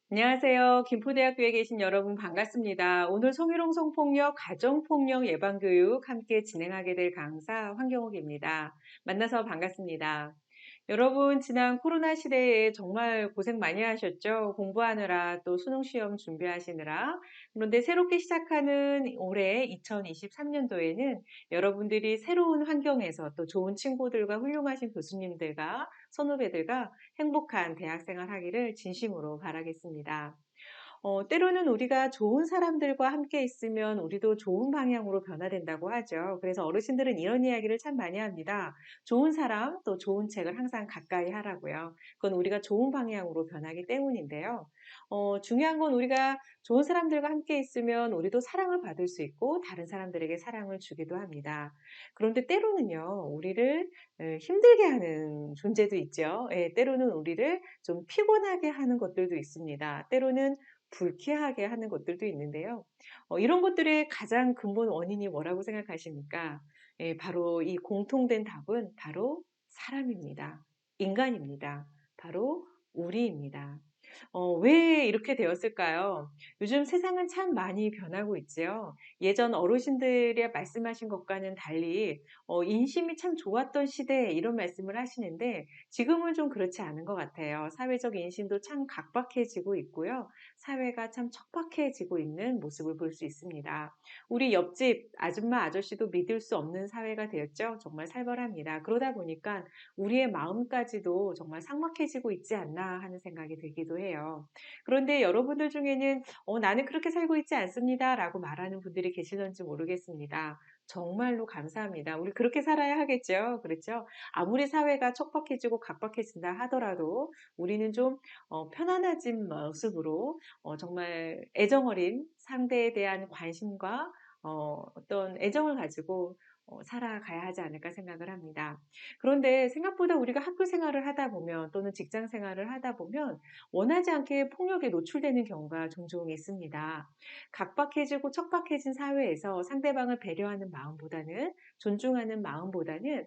안녕하세요. 김포대학교에 계신 여러분 반갑습니다. 오늘 성희롱 성폭력 가정폭력 예방교육 함께 진행하게 될 강사 황경옥입니다. 만나서 반갑습니다. 여러분 지난 코로나 시대에 정말 고생 많이 하셨죠? 공부하느라 또 수능 시험 준비하시느라. 그런데 새롭게 시작하는 올해 2023년도에는 여러분들이 새로운 환경에서 또 좋은 친구들과 훌륭하신 교수님들과 선후배들과 행복한 대학생활 하기를 진심으로 바라겠습니다. 때로는 우리가 좋은 사람들과 함께 있으면 우리도 좋은 방향으로 변화된다고 하죠. 그래서 어르신들은 이런 이야기를 참 많이 합니다. 좋은 사람, 또 좋은 책을 항상 가까이 하라고요. 그건 우리가 좋은 방향으로 변하기 때문인데요. 중요한 건 우리가 좋은 사람들과 함께 있으면 우리도 사랑을 받을 수 있고 다른 사람들에게 사랑을 주기도 합니다. 그런데 때로는요, 우리를 힘들게 하는 존재도 있죠. 예, 때로는 우리를 좀 피곤하게 하는 것들도 있습니다. 때로는 불쾌하게 하는 것들도 있는데요. 이런 것들의 가장 근본 원인이 뭐라고 생각하십니까? 예, 바로 이 공통된 답은 바로 사람입니다. 인간입니다. 바로 우리입니다. 왜 이렇게 되었을까요? 요즘 세상은 참 많이 변하고 있지요. 예전 어르신들이 말씀하신 것과는 달리 인심이 참 좋았던 시대 이런 말씀을 하시는데 지금은 좀 그렇지 않은 것 같아요. 사회적 인심도 참 각박해지고 있고요. 사회가 참 척박해지고 있는 모습을 볼 수 있습니다. 우리 옆집 아줌마 아저씨도 믿을 수 없는 사회가 되었죠. 정말 살벌합니다. 그러다 보니까 우리의 마음까지도 정말 삭막해지고 있지 않나 하는 생각이 들기도 해요. 그런데 여러분들 중에는 나는 그렇게 살고 있지 않습니다 라고 말하는 분들이 계시는지 모르겠습니다. 정말로 감사합니다. 우리 그렇게 살아야 하겠죠. 그렇죠? 아무리 사회가 척박해지고 각박해진다 하더라도 우리는 좀 편안해진 모습으로 정말 애정어린 상대에 대한 관심과 어떤 애정을 가지고 살아가야 하지 않을까 생각을 합니다. 그런데 생각보다 우리가 학교 생활을 하다 보면 또는 직장 생활을 하다 보면 원하지 않게 폭력에 노출되는 경우가 종종 있습니다. 각박해지고 척박해진 사회에서 상대방을 배려하는 마음보다는 존중하는 마음보다는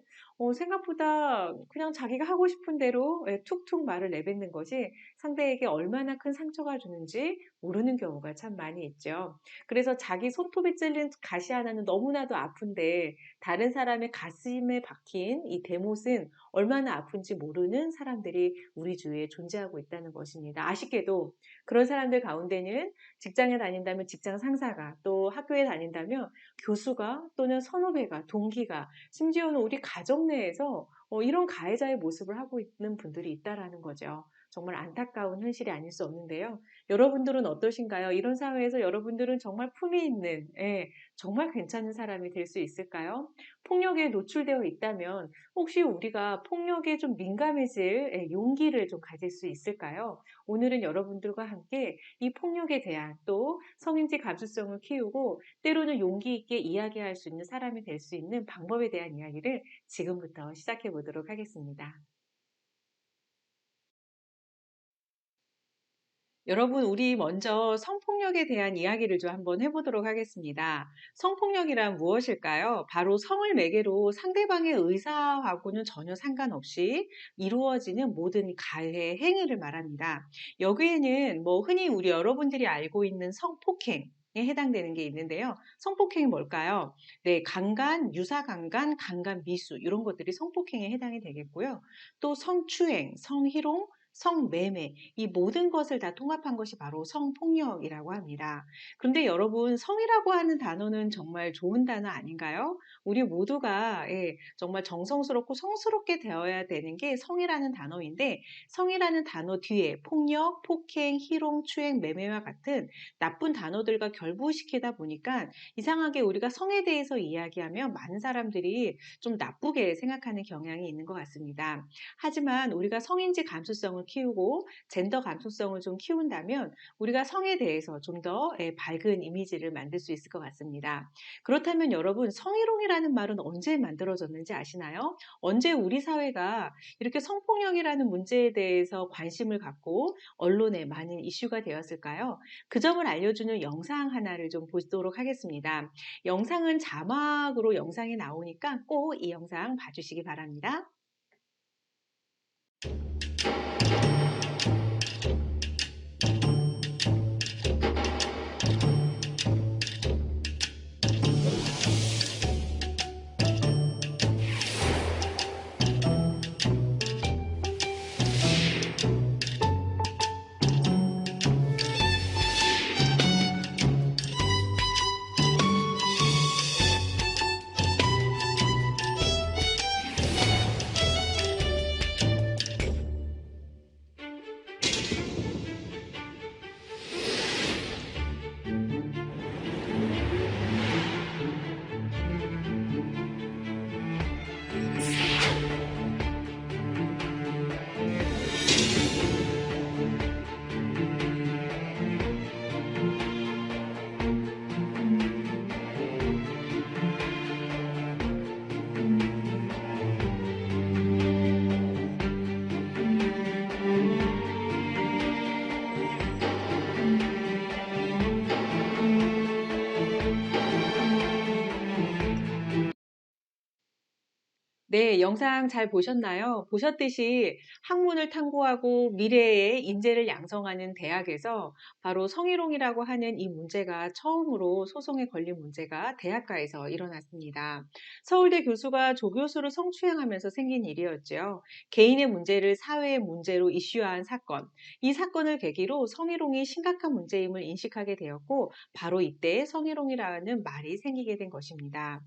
생각보다 그냥 자기가 하고 싶은 대로 툭툭 말을 내뱉는 것이 상대에게 얼마나 큰 상처가 주는지 모르는 경우가 참 많이 있죠. 그래서 자기 손톱에 찔린 가시 하나는 너무나도 아픈데 다른 사람의 가슴에 박힌 이 대못은 얼마나 아픈지 모르는 사람들이 우리 주위에 존재하고 있다는 것입니다. 아쉽게도 그런 사람들 가운데는 직장에 다닌다면 직장 상사가 또 학교에 다닌다면 교수가 또는 선후배가 동기가 심지어는 우리 가정 내에서 이런 가해자의 모습을 하고 있는 분들이 있다라는 거죠. 정말 안타까운 현실이 아닐 수 없는데요. 여러분들은 어떠신가요? 이런 사회에서 여러분들은 정말 품위 있는, 예, 정말 괜찮은 사람이 될 수 있을까요? 폭력에 노출되어 있다면 혹시 우리가 폭력에 좀 민감해질 용기를 좀 가질 수 있을까요? 오늘은 여러분들과 함께 이 폭력에 대한 또 성인지 감수성을 키우고 때로는 용기 있게 이야기할 수 있는 사람이 될 수 있는 방법에 대한 이야기를 지금부터 시작해 보도록 하겠습니다. 여러분, 우리 먼저 성폭력에 대한 이야기를 좀 한번 해보도록 하겠습니다. 성폭력이란 무엇일까요? 바로 성을 매개로 상대방의 의사하고는 전혀 상관없이 이루어지는 모든 가해 행위를 말합니다. 여기에는 뭐 흔히 우리 여러분들이 알고 있는 성폭행, 에 해당되는 게 있는데요. 성폭행이 뭘까요? 네, 강간, 유사강간, 강간 미수 이런 것들이 성폭행에 해당이 되겠고요. 또 성추행, 성희롱, 성매매 이 모든 것을 다 통합한 것이 바로 성폭력이라고 합니다. 그런데 여러분 성이라고 하는 단어는 정말 좋은 단어 아닌가요? 우리 모두가 정말 정성스럽고 성스럽게 되어야 되는 게 성이라는 단어인데 성이라는 단어 뒤에 폭력, 폭행, 희롱, 추행, 매매와 같은 나쁜 단어들과 결부시키다 보니까 이상하게 우리가 성에 대해서 이야기하면 많은 사람들이 좀 나쁘게 생각하는 경향이 있는 것 같습니다. 하지만 우리가 성인지 감수성을 키우고 젠더 감수성을 좀 키운다면 우리가 성에 대해서 좀 더 밝은 이미지를 만들 수 있을 것 같습니다. 그렇다면 여러분 성희롱이라는 말은 언제 만들어졌는지 아시나요? 언제 우리 사회가 이렇게 성폭력이라는 문제에 대해서 관심을 갖고 언론에 많은 이슈가 되었을까요? 그 점을 알려주는 영상 하나를 좀 보도록 하겠습니다. 영상은 자막으로 영상이 나오니까 꼭 이 영상 봐주시기 바랍니다. 네, 영상 잘 보셨나요? 보셨듯이 학문을 탐구하고 미래의 인재를 양성하는 대학에서 바로 성희롱이라고 하는 이 문제가 처음으로 소송에 걸린 문제가 대학가에서 일어났습니다. 서울대 교수가 조교수를 성추행하면서 생긴 일이었죠. 개인의 문제를 사회의 문제로 이슈화한 사건. 이 사건을 계기로 성희롱이 심각한 문제임을 인식하게 되었고, 바로 이때 성희롱이라는 말이 생기게 된 것입니다.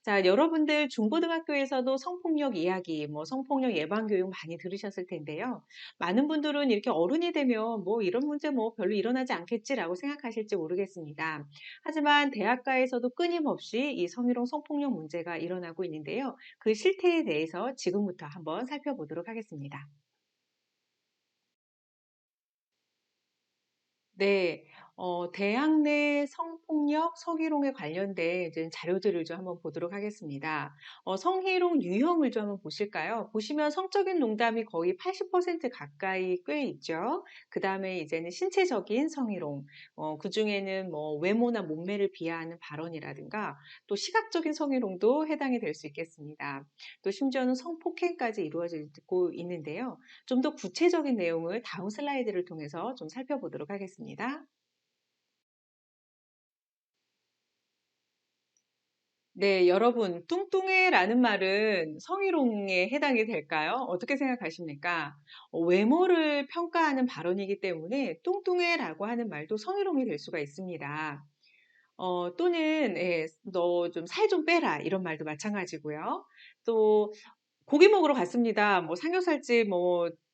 자, 여러분들 중고등학교에서도 성폭력 이야기, 성폭력 예방 교육 많이 들으셨을 텐데요. 많은 분들은 이렇게 어른이 되면 이런 문제 별로 일어나지 않겠지라고 생각하실지 모르겠습니다. 하지만 대학가에서도 끊임없이 이 성희롱 성폭력 문제가 일어나고 있는데요. 그 실태에 대해서 지금부터 한번 살펴보도록 하겠습니다. 네. 대학 내 성폭력, 성희롱에 관련된 이제 자료들을 좀 한번 보도록 하겠습니다. 성희롱 유형을 좀 한번 보실까요? 보시면 성적인 농담이 거의 80% 가까이 꽤 있죠. 그다음에 이제는 신체적인 성희롱, 그중에는 외모나 몸매를 비하하는 발언이라든가 또 시각적인 성희롱도 해당이 될 수 있겠습니다. 또 심지어는 성폭행까지 이루어지고 있는데요. 좀 더 구체적인 내용을 다음 슬라이드를 통해서 좀 살펴보도록 하겠습니다. 네, 여러분, 뚱뚱해라는 말은 성희롱에 해당이 될까요? 어떻게 생각하십니까? 외모를 평가하는 발언이기 때문에 뚱뚱해라고 하는 말도 성희롱이 될 수가 있습니다. 또는 예, 너 좀 살 좀 빼라 이런 말도 마찬가지고요. 또 고기 먹으러 갔습니다. 삼겹살집,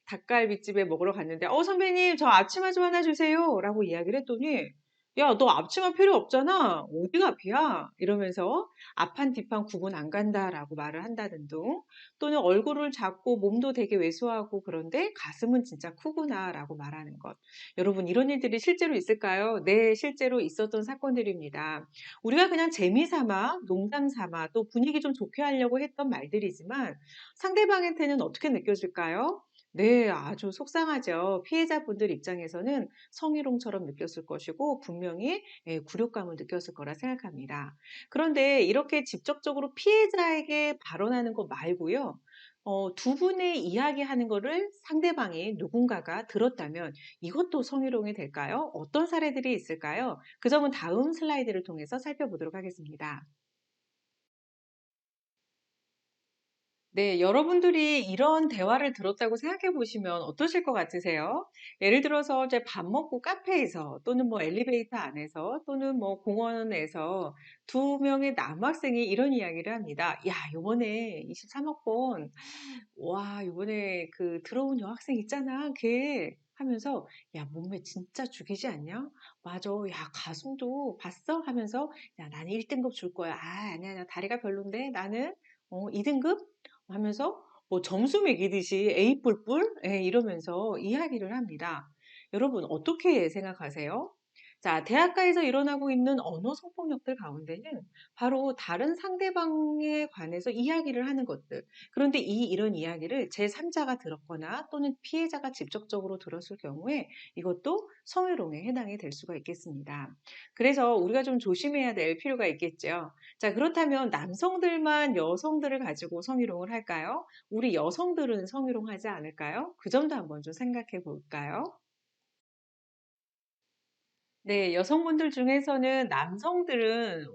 닭갈비집에 먹으러 갔는데, 선배님, 저 앞치마 좀 하나 주세요. 라고 이야기를 했더니, 야, 너 앞치마 필요 없잖아. 어디가 앞이야? 이러면서 앞판 뒷판 구분 안 간다라고 말을 한다든 둥, 또는 얼굴을 작고 몸도 되게 왜소하고 그런데 가슴은 진짜 크구나라고 말하는 것. 여러분, 이런 일들이 실제로 있을까요? 네, 실제로 있었던 사건들입니다. 우리가 그냥 재미삼아, 농담삼아, 또 분위기 좀 좋게 하려고 했던 말들이지만, 상대방한테는 어떻게 느껴질까요? 네, 아주 속상하죠. 피해자분들 입장에서는 성희롱처럼 느꼈을 것이고 분명히 굴욕감을 느꼈을 거라 생각합니다. 그런데 이렇게 직접적으로 피해자에게 발언하는 것 말고요. 두 분의 이야기하는 거를 상대방이 누군가가 들었다면 이것도 성희롱이 될까요? 어떤 사례들이 있을까요? 그 점은 다음 슬라이드를 통해서 살펴보도록 하겠습니다. 네, 여러분들이 이런 대화를 들었다고 생각해 보시면 어떠실 것 같으세요? 예를 들어서 이제 밥 먹고 카페에서 또는 엘리베이터 안에서 또는 공원에서 두 명의 남학생이 이런 이야기를 합니다. 야, 요번에 23학번, 와, 요번에 그 들어온 여학생 있잖아, 걔. 하면서, 야, 몸매 진짜 죽이지 않냐? 맞아. 야, 가슴도 봤어? 하면서, 야, 나는 1등급 줄 거야. 아, 아니야, 아니야. 다리가 별론데? 나는, 2등급? 하면서 점수 매기듯이 A 뿔뿔 이러면서 이야기를 합니다. 여러분 어떻게 생각하세요? 자, 대학가에서 일어나고 있는 언어 성폭력들 가운데는 바로 다른 상대방에 관해서 이야기를 하는 것들. 그런데 이런 이야기를 제3자가 들었거나 또는 피해자가 직접적으로 들었을 경우에 이것도 성희롱에 해당이 될 수가 있겠습니다. 그래서 우리가 좀 조심해야 될 필요가 있겠죠. 자, 그렇다면 남성들만 여성들을 가지고 성희롱을 할까요? 우리 여성들은 성희롱하지 않을까요? 그 점도 한번 좀 생각해 볼까요? 네, 여성분들 중에서는 남성들은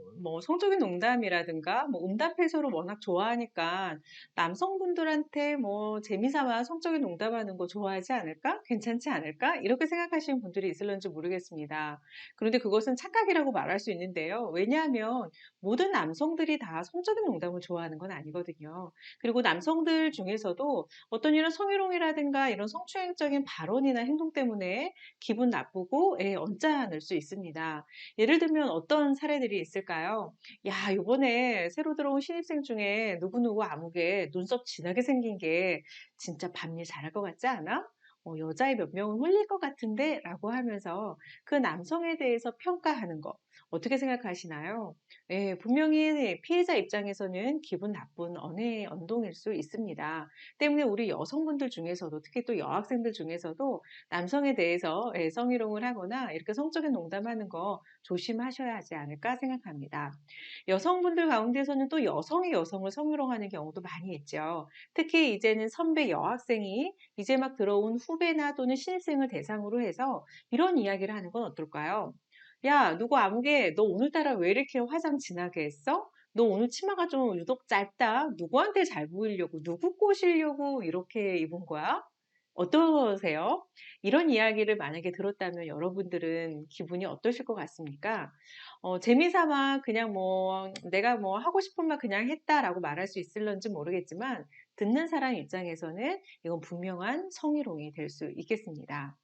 성적인 농담이라든가 음담 패소를 워낙 좋아하니까 남성분들한테 재미삼아 성적인 농담하는 거 좋아하지 않을까? 괜찮지 않을까? 이렇게 생각하시는 분들이 있을런지 모르겠습니다. 그런데 그것은 착각이라고 말할 수 있는데요. 왜냐하면 모든 남성들이 다 성적인 농담을 좋아하는 건 아니거든요. 그리고 남성들 중에서도 어떤 이런 성희롱이라든가 이런 성추행적인 발언이나 행동 때문에 기분 나쁘고 언짢을 수 있습니다. 예를 들면 어떤 사례들이 있을까요? 야, 요번에 새로 들어온 신입생 중에 누구누구 아무개 눈썹 진하게 생긴 게 진짜 밤일 잘할 것 같지 않아? 여자애 몇 명은 홀릴 것 같은데 라고 하면서 그 남성에 대해서 평가하는 거 어떻게 생각하시나요? 예, 분명히 피해자 입장에서는 기분 나쁜 언어의 언동일 수 있습니다. 때문에 우리 여성분들 중에서도 특히 또 여학생들 중에서도 남성에 대해서 예, 성희롱을 하거나 이렇게 성적인 농담하는 거 조심하셔야 하지 않을까 생각합니다. 여성분들 가운데서는 또 여성이 여성을 성희롱하는 경우도 많이 있죠. 특히 이제는 선배 여학생이 이제 막 들어온 후배나 또는 신입생을 대상으로 해서 이런 이야기를 하는 건 어떨까요? 야, 누구 아무개, 너 오늘따라 왜 이렇게 화장 진하게 했어? 너 오늘 치마가 좀 유독 짧다. 누구한테 잘 보이려고, 누구 꼬시려고 이렇게 입은 거야? 어떠세요? 이런 이야기를 만약에 들었다면 여러분들은 기분이 어떠실 것 같습니까? 재미삼아 그냥 뭐 내가 뭐 하고 싶은 말 그냥 했다라고 말할 수 있을런지 모르겠지만 듣는 사람 입장에서는 이건 분명한 성희롱이 될 수 있겠습니다.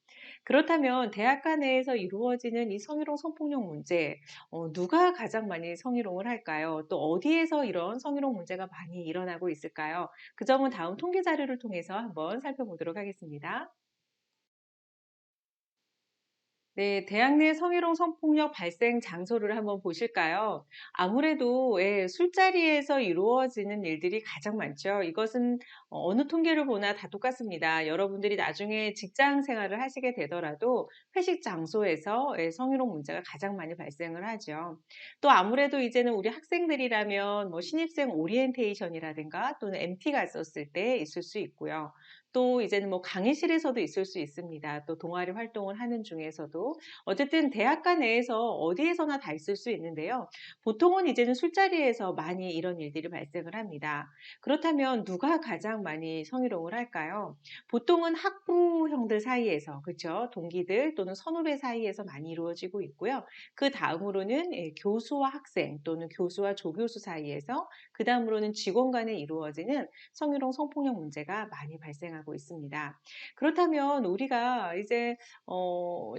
그렇다면 대학가 내에서 이루어지는 이 성희롱 성폭력 문제, 누가 가장 많이 성희롱을 할까요? 또 어디에서 이런 성희롱 문제가 많이 일어나고 있을까요? 그 점은 다음 통계 자료를 통해서 한번 살펴보도록 하겠습니다. 네, 대학 내 성희롱 성폭력 발생 장소를 한번 보실까요? 아무래도 예, 술자리에서 이루어지는 일들이 가장 많죠. 이것은 어느 통계를 보나 다 똑같습니다. 여러분들이 나중에 직장 생활을 하시게 되더라도 회식 장소에서 예, 성희롱 문제가 가장 많이 발생을 하죠. 또 아무래도 이제는 우리 학생들이라면 뭐 신입생 오리엔테이션이라든가 또는 MT 갔었을 때 있을 수 있고요. 또 이제는 뭐 강의실에서도 있을 수 있습니다. 또 동아리 활동을 하는 중에서도 어쨌든 대학가 내에서 어디에서나 다 있을 수 있는데요. 보통은 이제는 술자리에서 많이 이런 일들이 발생을 합니다. 그렇다면 누가 가장 많이 성희롱을 할까요? 보통은 학부형들 사이에서, 그렇죠? 동기들 또는 선후배 사이에서 많이 이루어지고 있고요. 그 다음으로는 예, 교수와 학생 또는 교수와 조교수 사이에서, 그 다음으로는 직원 간에 이루어지는 성희롱 성폭력 문제가 많이 발생하고 있습니다. 그렇다면 우리가 이제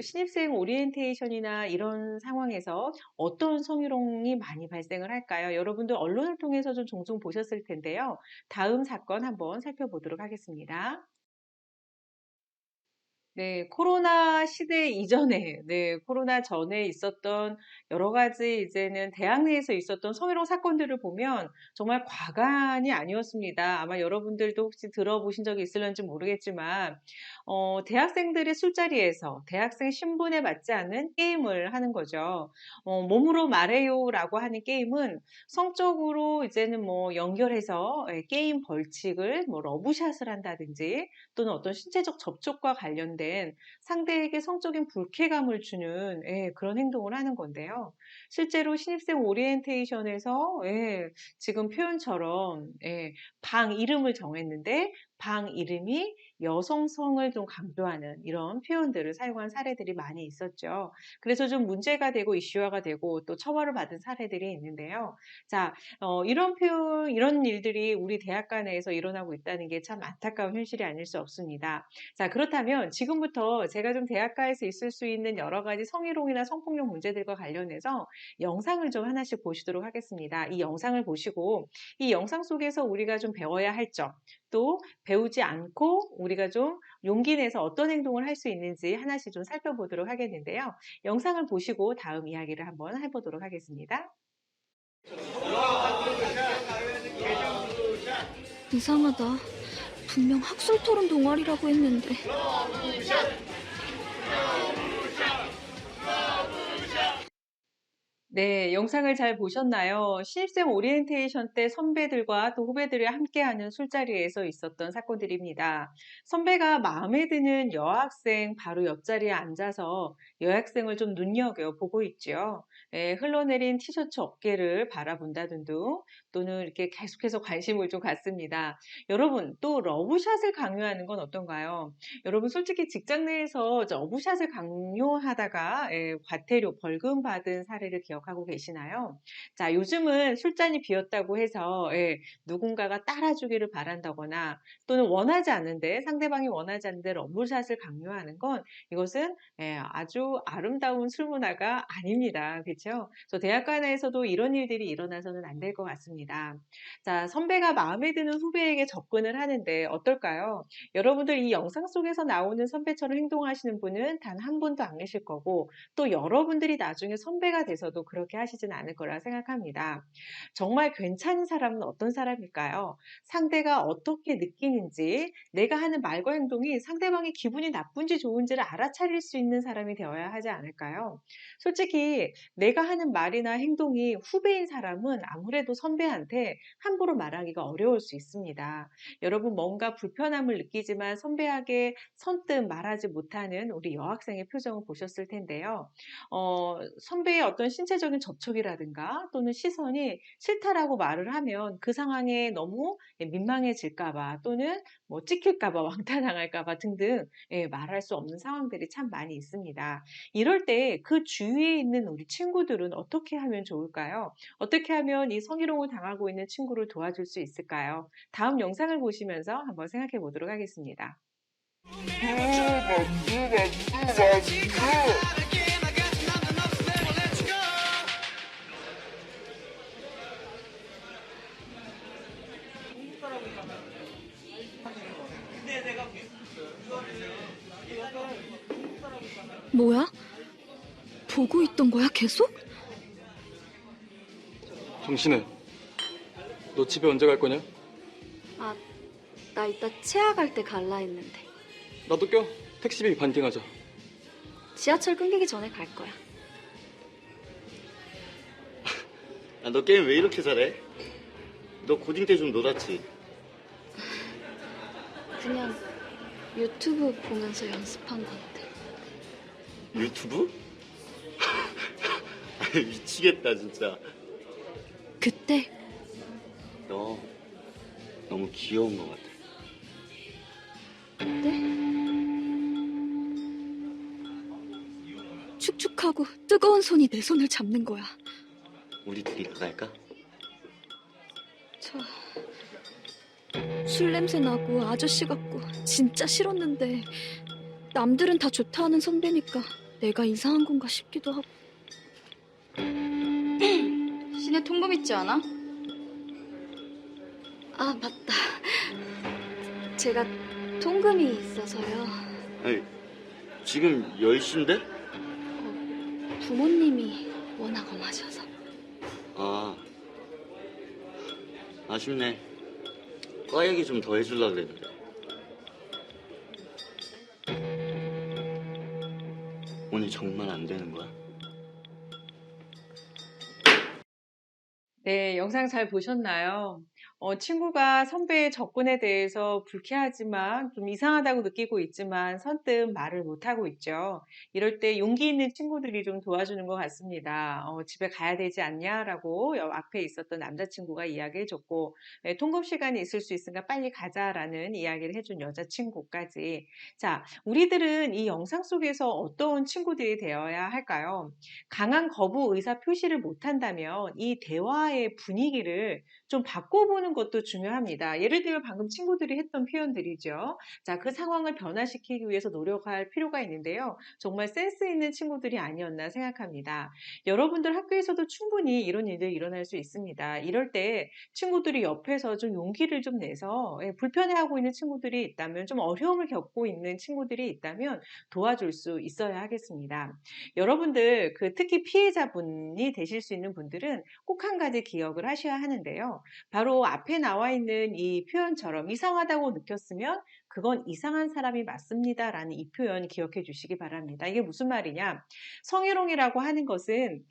신입생 오리엔테이션이나 이런 상황에서 어떤 성희롱이 많이 발생을 할까요? 여러분들 언론을 통해서 좀 종종 보셨을 텐데요. 다음 사건 한번 살펴보도록 하겠습니다. 네, 코로나 시대 이전에, 네, 코로나 전에 있었던 여러 가지 이제는 대학 내에서 있었던 성희롱 사건들을 보면 정말 과간이 아니었습니다. 아마 여러분들도 혹시 들어보신 적이 있을런지 모르겠지만, 대학생들의 술자리에서 대학생 신분에 맞지 않는 게임을 하는 거죠. 몸으로 말해요라고 하는 게임은 성적으로 이제는 뭐 연결해서 예, 게임 벌칙을 뭐 러브샷을 한다든지 또는 어떤 신체적 접촉과 관련된 상대에게 성적인 불쾌감을 주는 예, 그런 행동을 하는 건데요. 실제로 신입생 오리엔테이션에서 예, 지금 표현처럼 예, 방 이름을 정했는데 방 이름이 여성성을 좀 강조하는 이런 표현들을 사용한 사례들이 많이 있었죠. 그래서 좀 문제가 되고 이슈화가 되고 또 처벌을 받은 사례들이 있는데요. 자, 이런 표현, 이런 일들이 우리 대학가 내에서 일어나고 있다는 게 참 안타까운 현실이 아닐 수 없습니다. 자, 그렇다면 지금부터 제가 좀 대학가에서 있을 수 있는 여러 가지 성희롱이나 성폭력 문제들과 관련해서 영상을 좀 하나씩 보시도록 하겠습니다. 이 영상을 보시고 이 영상 속에서 우리가 좀 배워야 할 점, 또 배우지 않고 우리가 좀 용기 내서 어떤 행동을 할 수 있는지 하나씩 좀 살펴보도록 하겠는데요. 영상을 보시고 다음 이야기를 한번 해보도록 하겠습니다. 이상하다. 분명 학술 토론 동아리라고 했는데. 네, 영상을 잘 보셨나요? 신입생 오리엔테이션 때 선배들과 또 후배들이 함께하는 술자리에서 있었던 사건들입니다. 선배가 마음에 드는 여학생 바로 옆자리에 앉아서 여학생을 좀 눈여겨보고 있죠. 예, 흘러내린 티셔츠 어깨를 바라본다든 등 또는 이렇게 계속해서 관심을 좀 갖습니다. 여러분, 또 러브샷을 강요하는 건 어떤가요? 여러분, 솔직히 직장 내에서 러브샷을 강요하다가 예, 과태료, 벌금 받은 사례를 기억하시나요? 기억하고 계시나요? 자, 요즘은 술잔이 비었다고 해서 누군가가 따라주기를 바란다거나 또는 원하지 않는데 상대방이 원하지 않는데 럼블샷을 강요하는 건 이것은 아주 아름다운 술 문화가 아닙니다. 그렇죠? 그래서 대학가 내에서도 이런 일들이 일어나서는 안 될 것 같습니다. 자, 선배가 마음에 드는 후배에게 접근을 하는데 어떨까요? 여러분들 이 영상 속에서 나오는 선배처럼 행동하시는 분은 단 한 분도 안 계실 거고 또 여러분들이 나중에 선배가 돼서도 그렇게 하시진 않을 거라 생각합니다. 정말 괜찮은 사람은 어떤 사람일까요? 상대가 어떻게 느끼는지, 내가 하는 말과 행동이 상대방의 기분이 나쁜지 좋은지를 알아차릴 수 있는 사람이 되어야 하지 않을까요? 솔직히 내가 하는 말이나 행동이 후배인 사람은 아무래도 선배한테 함부로 말하기가 어려울 수 있습니다. 여러분 뭔가 불편함을 느끼지만 선배에게 선뜻 말하지 못하는 우리 여학생의 표정을 보셨을 텐데요. 선배의 어떤 신체적인 접촉이라든가 또는 시선이 싫다라고 말을 하면 그 상황에 너무 민망해질까 봐 또는 뭐 찍힐까 봐 왕따당할까 봐 등등 말할 수 없는 상황들이 참 많이 있습니다. 이럴 때 그 주위에 있는 우리 친구들은 어떻게 하면 좋을까요? 어떻게 하면 이 성희롱을 당하고 있는 친구를 도와줄 수 있을까요? 다음 영상을 보시면서 한번 생각해 보도록 하겠습니다. 뭐야? 보고 있던 거야, 계속? 정신해. 너 집에 언제 갈 거냐? 아, 나 이따 치아 갈 때 갈라 했는데. 나도 껴. 택시비 반띵하자. 지하철 끊기기 전에 갈 거야. 아, 너 게임 왜 이렇게 잘해? 너 고딩 때 좀 놀았지? 그냥 유튜브 보면서 연습한 건데. 유튜브? 아, 미치겠다 진짜. 그때 너 너무 귀여운 것 같아. 그때 축축하고 뜨거운 손이 내 손을 잡는 거야. 우리 둘이 나갈까? 술 냄새 나고 아저씨 같고 진짜 싫었는데 남들은 다 좋다 하는 선배니까 내가 이상한 건가 싶기도 하고. 시내 통금 있지 않아? 아, 맞다. 제가 통금이 있어서요. 아니, 지금 10시인데? 부모님이 워낙 엄하셔서. 아, 아쉽네. 과 얘기 좀 더 해주려고 그랬는데. 오늘 정말 안 되는 거야? 네, 영상 잘 보셨나요? 친구가 선배의 접근에 대해서 불쾌하지만 좀 이상하다고 느끼고 있지만 선뜻 말을 못하고 있죠. 이럴 때 용기 있는 친구들이 좀 도와주는 것 같습니다. 집에 가야 되지 않냐라고 앞에 있었던 남자친구가 이야기해줬고, 통금 시간이 있을 수 있으니까 빨리 가자라는 이야기를 해준 여자친구까지. 자, 우리들은 이 영상 속에서 어떤 친구들이 되어야 할까요? 강한 거부 의사 표시를 못한다면 이 대화의 분위기를 좀 바꿔보는 것도 중요합니다. 예를 들면 방금 친구들이 했던 표현들이죠. 자, 그 상황을 변화시키기 위해서 노력할 필요가 있는데요. 정말 센스 있는 친구들이 아니었나 생각합니다. 여러분들 학교에서도 충분히 이런 일들이 일어날 수 있습니다. 이럴 때 친구들이 옆에서 좀 용기를 좀 내서 불편해하고 있는 친구들이 있다면 좀 어려움을 겪고 있는 친구들이 있다면 도와줄 수 있어야 하겠습니다. 여러분들 특히 피해자분이 되실 수 있는 분들은 꼭 한 가지 기억을 하셔야 하는데요. 바로 앞에 나와 있는 이 표현처럼 이상하다고 느꼈으면 그건 이상한 사람이 맞습니다라는 이 표현 기억해 주시기 바랍니다. 이게 무슨 말이냐? 성희롱이라고 하는 것은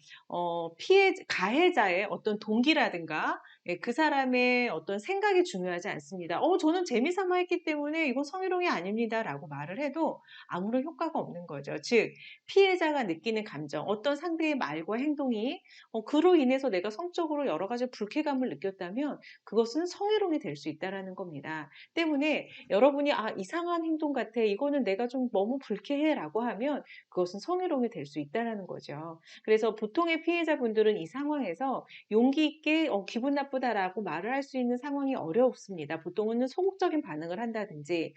가해자의 어떤 동기라든가 그 사람의 어떤 생각이 중요하지 않습니다. 저는 재미삼아 했기 때문에 이건 성희롱이 아닙니다라고 말을 해도 아무런 효과가 없는 거죠. 즉 피해자가 느끼는 감정, 어떤 상대의 말과 행동이 그로 인해서 내가 성적으로 여러 가지 불쾌감을 느꼈다면 그것은 성희롱이 될 수 있다는 겁니다. 때문에 여러분이 이상한 행동 같아. 이거는 내가 좀 너무 불쾌해라고 하면 그것은 성희롱이 될 수 있다라는 거죠. 그래서 보통의 피해자분들은 이 상황에서 용기 있게 기분 나쁘다라고 말을 할 수 있는 상황이 어렵습니다. 보통은 소극적인 반응을 한다든지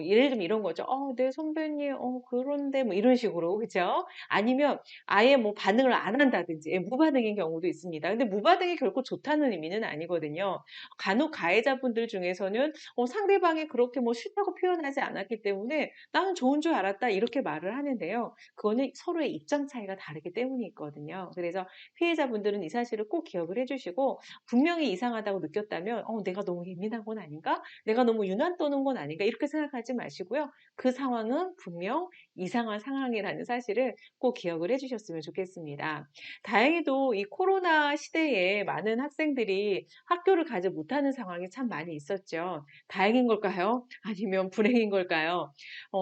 예를 들면 이런 거죠. 네 선배님 그런데 뭐 이런 식으로 그죠? 아니면 아예 뭐 반응을 안 한다든지 무반응인 경우도 있습니다. 근데 무반응이 결코 좋다는 의미는 아니거든요. 간혹 가해자분들 중에서는 상대방이 그렇게 뭐 싫다고 표현하지 않았기 때문에 "나는 좋은 줄 알았다." 이렇게 말을 하는데요. 그거는 서로의 입장 차이가 다르기 때문이 있거든요. 그래서 피해자분들은 이 사실을 꼭 기억을 해 주시고 분명히 이상하다고 느꼈다면 '내가 너무 예민한 건 아닌가? 내가 너무 유난 떠는 건 아닌가?' 이렇게 생각하지 마시고요. 그 상황은 분명 이상한 상황이라는 사실을 꼭 기억을 해 주셨으면 좋겠습니다. 다행히도 이 코로나 시대에 많은 학생들이 학교를 가지 못하는 상황이 참 많이 있었죠. 다행인 걸까요? 아니면 불행인 걸까요?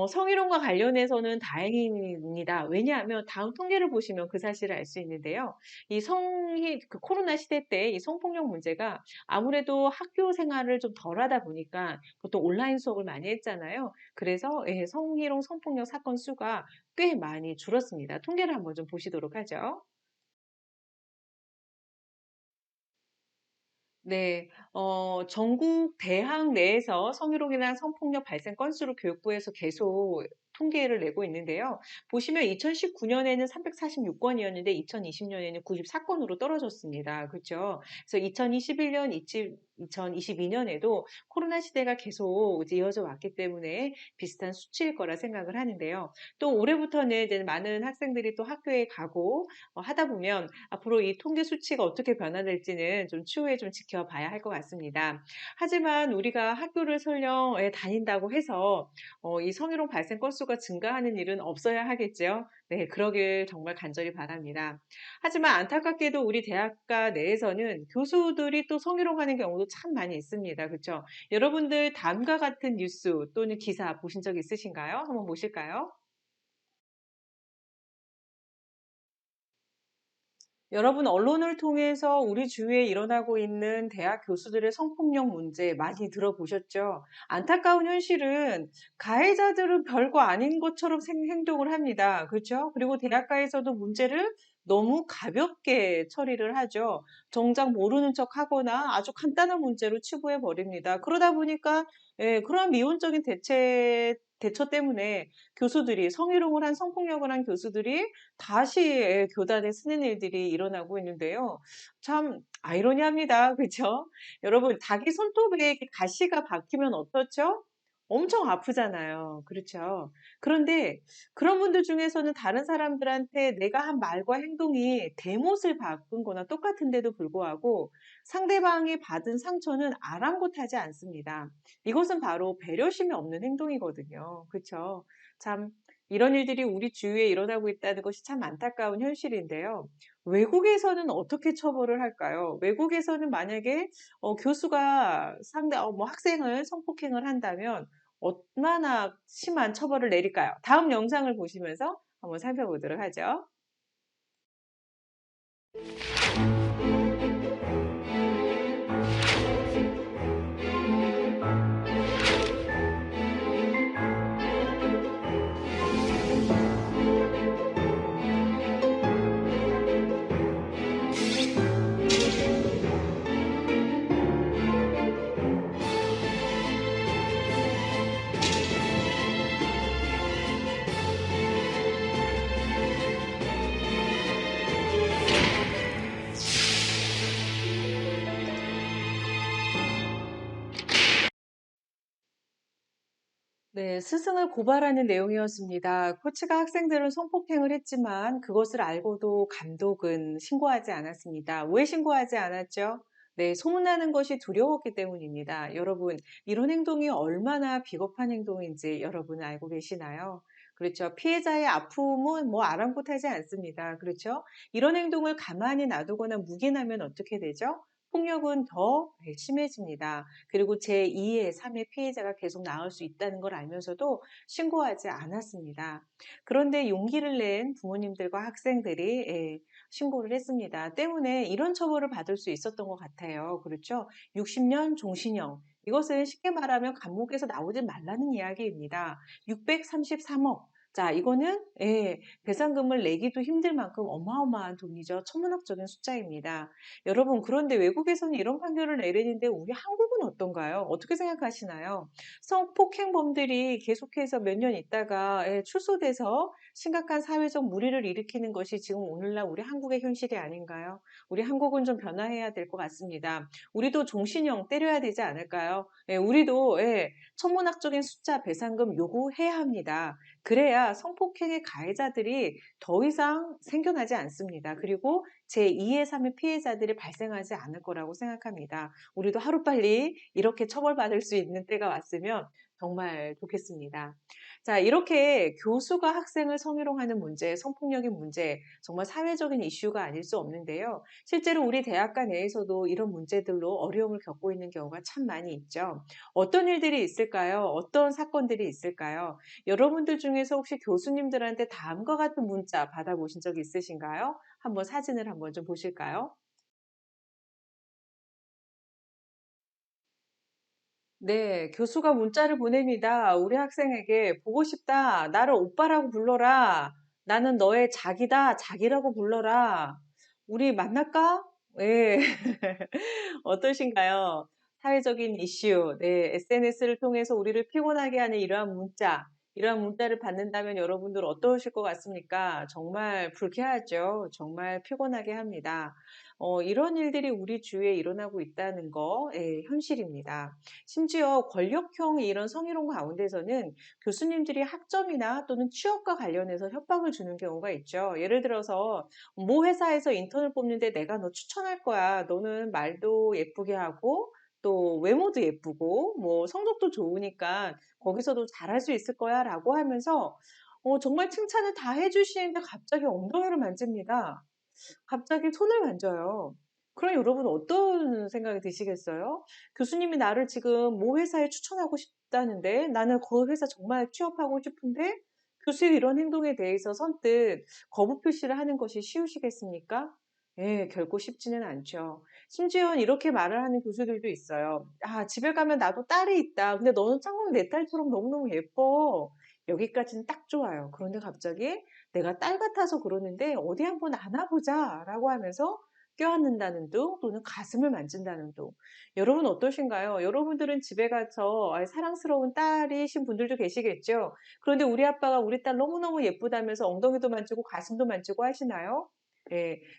성희롱과 관련해서는 다행입니다. 왜냐하면 다음 통계를 보시면 그 사실을 알 수 있는데요. 그 코로나 시대 때 이 성폭력 문제가 아무래도 학교 생활을 좀 덜하다 보니까 보통 온라인 수업을 많이 했잖아요. 그래서 예, 성희롱, 성폭력 사건 수가 꽤 많이 줄었습니다. 통계를 한번 좀 보시도록 하죠. 네. 전국 대학 내에서 성희롱이나 성폭력 발생 건수를 교육부에서 계속 통계를 내고 있는데요. 보시면 2019년에는 346 건이었는데 2020년에는 94 건으로 떨어졌습니다. 그죠? 그래서 2021년, 2022년에도 코로나 시대가 계속 이제 이어져 왔기 때문에 비슷한 수치일 거라 생각을 하는데요. 또 올해부터는 이제 많은 학생들이 또 학교에 가고 하다 보면 앞으로 이 통계 수치가 어떻게 변화될지는 좀 추후에 좀 지켜봐야 할 것 같습니다. 하지만 우리가 학교를 설령 다닌다고 해서 이 성희롱 발생 건수가 증가하는 일은 없어야 하겠죠. 네, 그러길 정말 간절히 바랍니다. 하지만 안타깝게도 우리 대학가 내에서는 교수들이 또 성희롱하는 경우도 참 많이 있습니다. 그렇죠? 여러분들 다음과 같은 뉴스 또는 기사 보신 적 있으신가요? 한번 보실까요? 여러분 언론을 통해서 우리 주위에 일어나고 있는 대학 교수들의 성폭력 문제 많이 들어보셨죠? 안타까운 현실은 가해자들은 별거 아닌 것처럼 행동을 합니다. 그렇죠? 그리고 대학가에서도 문제를 너무 가볍게 처리를 하죠. 정작 모르는 척 하거나 아주 간단한 문제로 치부해 버립니다. 그러다 보니까 그런 미온적인 대처 때문에 교수들이 성희롱을 한 성폭력을 한 교수들이 다시 교단에 쓰는 일들이 일어나고 있는데요. 참 아이러니합니다. 그죠? 여러분 닭이 손톱에 이렇게 가시가 박히면 어떻죠? 엄청 아프잖아요. 그렇죠? 그런데 그런 분들 중에서는 다른 사람들한테 내가 한 말과 행동이 대못을 박은 거나 똑같은데도 불구하고 상대방이 받은 상처는 아랑곳하지 않습니다. 이것은 바로 배려심이 없는 행동이거든요. 그쵸? 참 이런 일들이 우리 주위에 일어나고 있다는 것이 참 안타까운 현실인데요. 외국에서는 어떻게 처벌을 할까요? 외국에서는 만약에 교수가 뭐 학생을 성폭행을 한다면 얼마나 심한 처벌을 내릴까요? 다음 영상을 보시면서 한번 살펴보도록 하죠. 네, 스승을 고발하는 내용이었습니다. 코치가 학생들을 성폭행을 했지만 그것을 알고도 감독은 신고하지 않았습니다. 왜 신고하지 않았죠? 네, 소문나는 것이 두려웠기 때문입니다. 여러분, 이런 행동이 얼마나 비겁한 행동인지 여러분 알고 계시나요? 그렇죠. 피해자의 아픔은 뭐 아랑곳하지 않습니다. 그렇죠. 이런 행동을 가만히 놔두거나 묵인하면 어떻게 되죠? 폭력은 더 심해집니다. 그리고 제2의 3의 피해자가 계속 나올 수 있다는 걸 알면서도 신고하지 않았습니다. 그런데 용기를 낸 부모님들과 학생들이 신고를 했습니다. 때문에 이런 처벌을 받을 수 있었던 것 같아요. 그렇죠? 60년 종신형. 이것은 쉽게 말하면 감옥에서 나오지 말라는 이야기입니다. 633억. 자, 이거는 배상금을 내기도 힘들 만큼 어마어마한 돈이죠. 천문학적인 숫자입니다. 여러분, 그런데 외국에서는 이런 판결을 내리는데 우리 한국은 어떤가요? 어떻게 생각하시나요? 성폭행범들이 계속해서 몇 년 있다가 출소돼서 심각한 사회적 물의를 일으키는 것이 지금 오늘날 우리 한국의 현실이 아닌가요? 우리 한국은 좀 변화해야 될 것 같습니다. 우리도 종신형 때려야 되지 않을까요? 우리도 천문학적인 숫자 배상금 요구해야 합니다. 그래야 성폭행의 가해자들이 더 이상 생겨나지 않습니다. 그리고 제2의 3의 피해자들이 발생하지 않을 거라고 생각합니다. 우리도 하루빨리 이렇게 처벌받을 수 있는 때가 왔으면 정말 좋겠습니다. 자, 이렇게 교수가 학생을 성희롱하는 문제, 성폭력의 문제, 정말 사회적인 이슈가 아닐 수 없는데요. 실제로 우리 대학가 내에서도 이런 문제들로 어려움을 겪고 있는 경우가 참 많이 있죠. 어떤 일들이 있을까요? 어떤 사건들이 있을까요? 여러분들 중에서 혹시 교수님들한테 다음과 같은 문자 받아보신 적 있으신가요? 한번 사진을 한번 좀 보실까요? 네, 교수가 문자를 보냅니다. 우리 학생에게 보고 싶다. 나를 오빠라고 불러라. 나는 너의 자기다. 자기라고 불러라. 우리 만날까? 네. 어떠신가요? 사회적인 이슈, SNS를 통해서 우리를 피곤하게 하는 이러한 문자를 받는다면 여러분들 어떠실 것 같습니까? 정말 불쾌하죠. 정말 피곤하게 합니다. 이런 일들이 우리 주위에 일어나고 있다는 거, 현실입니다. 심지어 권력형 이런 성희롱 가운데서는 교수님들이 학점이나 또는 취업과 관련해서 협박을 주는 경우가 있죠. 예를 들어서 모 회사에서 인턴을 뽑는데 내가 너 추천할 거야. 너는 말도 예쁘게 하고 또 외모도 예쁘고 뭐 성적도 좋으니까 거기서도 잘할 수 있을 거야 라고 하면서 정말 칭찬을 다 해주시는데 갑자기 엉덩이를 만집니다. 갑자기 손을 만져요. 그럼 여러분 어떤 생각이 드시겠어요? 교수님이 나를 지금 모 회사에 추천하고 싶다는데 나는 그 회사 정말 취업하고 싶은데 교수의 이런 행동에 대해서 선뜻 거부 표시를 하는 것이 쉬우시겠습니까? 결코 쉽지는 않죠. 심지어 이렇게 말을 하는 교수들도 있어요. 아, 집에 가면 나도 딸이 있다. 근데 너는 짱구 내 딸처럼 너무너무 예뻐. 여기까지는 딱 좋아요. 그런데 갑자기 내가 딸 같아서 그러는데 어디 한번 안아보자 라고 하면서 껴안는다는 둥 또는 가슴을 만진다는 둥. 여러분 어떠신가요? 여러분들은 집에 가서 사랑스러운 딸이신 분들도 계시겠죠? 그런데 우리 아빠가 우리 딸 너무너무 예쁘다면서 엉덩이도 만지고 가슴도 만지고 하시나요?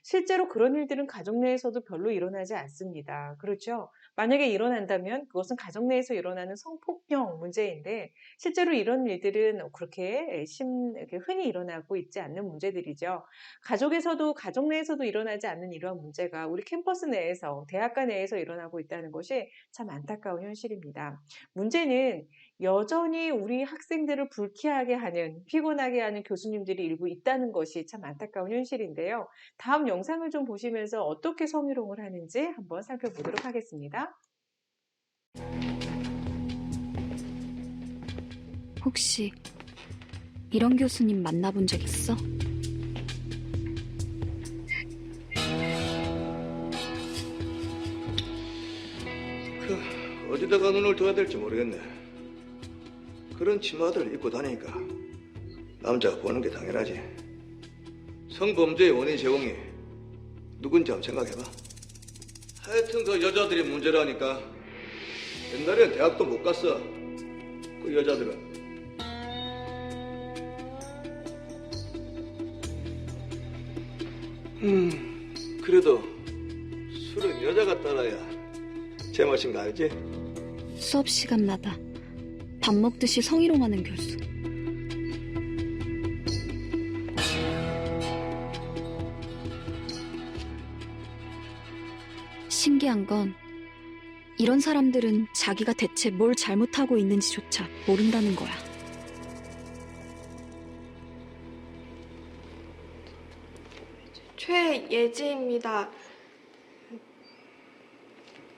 실제로 그런 일들은 가정 내에서도 별로 일어나지 않습니다. 그렇죠? 만약에 일어난다면 그것은 가정 내에서 일어나는 성폭력 문제인데 실제로 이런 일들은 그렇게 이렇게 흔히 일어나고 있지 않는 문제들이죠. 가족에서도 가족 내에서도 일어나지 않는 이러한 문제가 우리 캠퍼스 내에서 대학가 내에서 일어나고 있다는 것이 참 안타까운 현실입니다. 문제는 여전히 우리 학생들을 불쾌하게 하는 피곤하게 하는 교수님들이 일부 있다는 것이 참 안타까운 현실인데요. 다음 영상을 좀 보시면서 어떻게 성희롱을 하는지 한번 살펴보도록 하겠습니다. 혹시 이런 교수님 만나본 적 있어? 어디다가 눈을 둬야 될지 모르겠네. 그런 치마들 입고 다니니까 남자가 보는 게 당연하지. 성범죄의 원인 제공이 누군지 한번 생각해봐. 하여튼 그 여자들이 문제라니까. 옛날엔 대학도 못 갔어. 그 여자들은. 그래도 술은 여자가 따라야 제맛인 거 알지? 수업 시간마다 밥 먹듯이 성희롱하는 교수. 신기한 건 이런 사람들은 자기가 대체 뭘 잘못하고 있는지조차 모른다는 거야. 최예지입니다.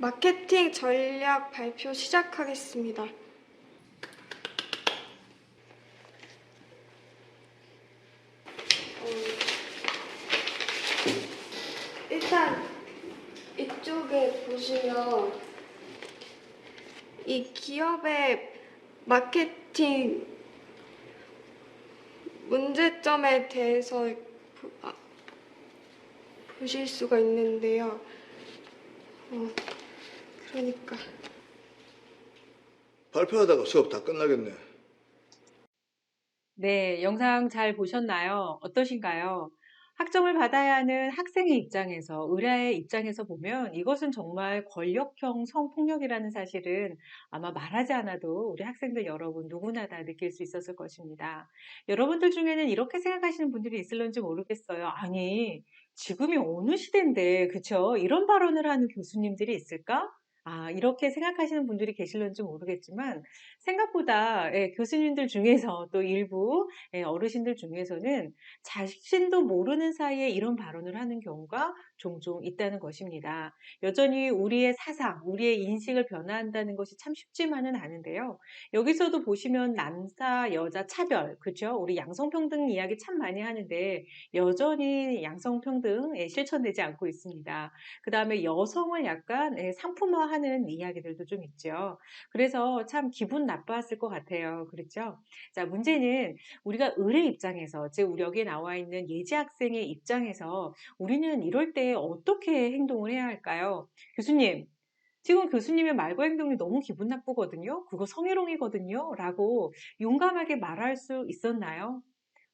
마케팅 전략 발표 시작하겠습니다. 일단 이쪽에 보시면 이 기업의 마케팅 문제점에 대해서 보실 수가 있는데요. 그러니까 발표하다가 수업 다 끝나겠네. 네, 영상 잘 보셨나요? 어떠신가요? 학점을 받아야 하는 학생의 입장에서, 의뢰의 입장에서 보면 이것은 정말 권력형 성폭력이라는 사실은 아마 말하지 않아도 우리 학생들 여러분 누구나 다 느낄 수 있었을 것입니다. 여러분들 중에는 이렇게 생각하시는 분들이 있을런지 모르겠어요. 아니, 지금이 어느 시대인데, 그쵸? 이런 발언을 하는 교수님들이 있을까? 이렇게 생각하시는 분들이 계실런지 모르겠지만 생각보다 교수님들 중에서 또 일부 어르신들 중에서는 자신도 모르는 사이에 이런 발언을 하는 경우가 종종 있다는 것입니다. 여전히 우리의 사상, 우리의 인식을 변화한다는 것이 참 쉽지만은 않은데요. 여기서도 보시면 남자, 여자 차별, 그렇죠? 우리 양성평등 이야기 참 많이 하는데 여전히 양성평등 실천되지 않고 있습니다. 그 다음에 여성을 약간 상품화하는 이야기들도 좀 있죠. 그래서 참 기분 나빴을 것 같아요. 그렇죠? 자, 문제는 우리가 의뢰 입장에서, 즉 우리 여기에 나와 있는 예지 학생의 입장에서 우리는 이럴 때 어떻게 행동을 해야 할까요? 교수님, 지금 교수님의 말과 행동이 너무 기분 나쁘거든요. 그거 성희롱이거든요. 라고 용감하게 말할 수 있었나요?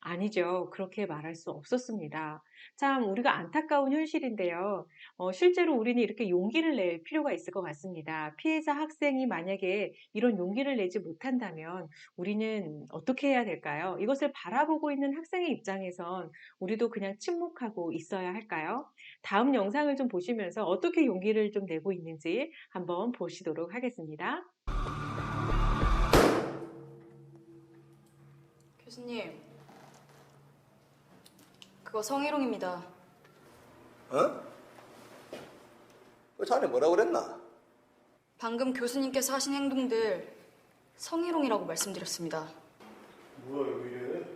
아니죠. 그렇게 말할 수 없었습니다. 참 우리가 안타까운 현실인데요. 실제로 우리는 이렇게 용기를 낼 필요가 있을 것 같습니다. 피해자 학생이 만약에 이런 용기를 내지 못한다면 우리는 어떻게 해야 될까요? 이것을 바라보고 있는 학생의 입장에선 우리도 그냥 침묵하고 있어야 할까요? 다음 영상을 좀 보시면서 어떻게 용기를 좀 내고 있는지 한번 보시도록 하겠습니다. 교수님, 그거 성희롱입니다. 어? 그 자네 뭐라고 그랬나? 방금 교수님께서 하신 행동들 성희롱이라고 말씀드렸습니다. 뭐야 왜 이래?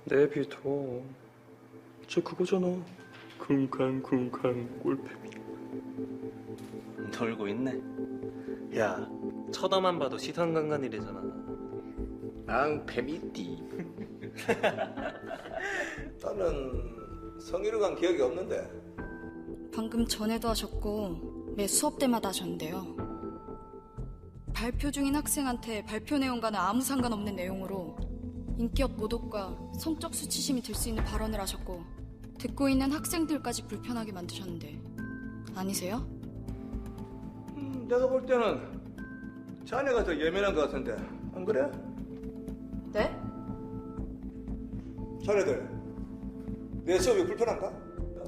내비둬. 쟤 그거잖아. 쿵쾅쿵쾅 꼴패미. 놀고 있네. 야, 쳐다만 봐도 시선강간이래잖아. 앙패미띠. 나는 성희롱한 기억이 없는데. 방금 전에도 하셨고 매 수업 때마다 하셨는데요. 발표 중인 학생한테 발표 내용과는 아무 상관없는 내용으로 인기업 모독과 성적 수치심이 들 수 있는 발언을 하셨고 듣고 있는 학생들까지 불편하게 만드셨는데 아니세요? 내가 볼 때는 자네가 더 예민한 것 같은데 안 그래? 네? 자네들 내 수업이 불편한가?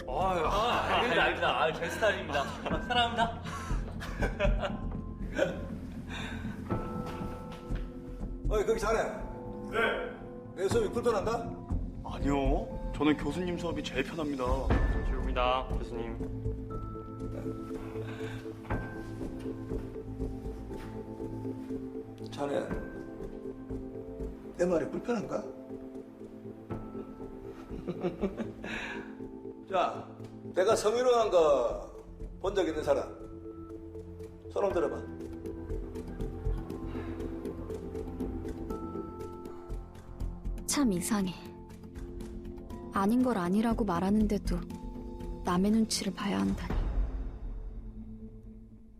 아닙니다. 제 스타일입니다. 사랑합니다. 어이 거기 자네. 네. 내 수업이 불편한가? 아니요. 저는 교수님 수업이 제일 편합니다. 지웁니다, 교수님. 자네 내 말이 불편한가? 자, 내가 성희롱한 거 본 적 있는 사람 손 한번 들어봐. 참 이상해. 아닌 걸 아니라고 말하는데도 남의 눈치를 봐야 한다니.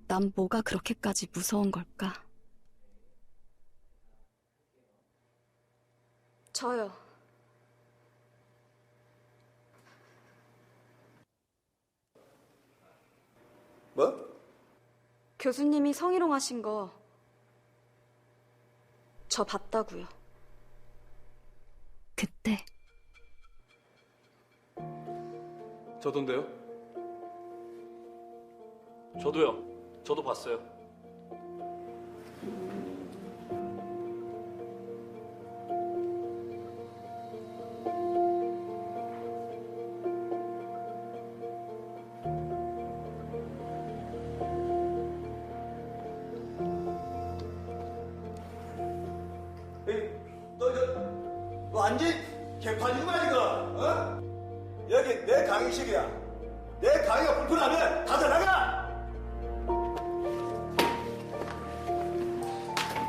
난 뭐가 그렇게까지 무서운 걸까? 저요. 뭐? 교수님이 성희롱하신 거 저 봤다고요. 그때 저던데요? 저도요. 저도 봤어요. 완전 개판이구만 지금. 어? 여기 내 강의실이야. 내 강의가 불편하면 다들 나가.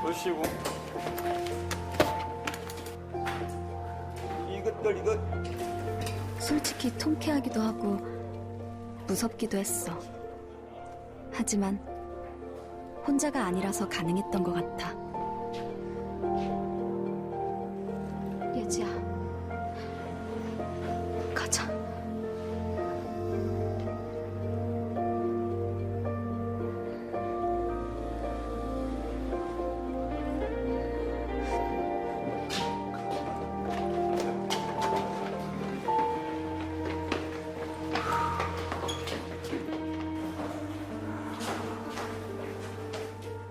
보시고. 이것들 이거 솔직히 통쾌하기도 하고 무섭기도 했어. 하지만 혼자가 아니라서 가능했던 것 같아. 예지야, 가자.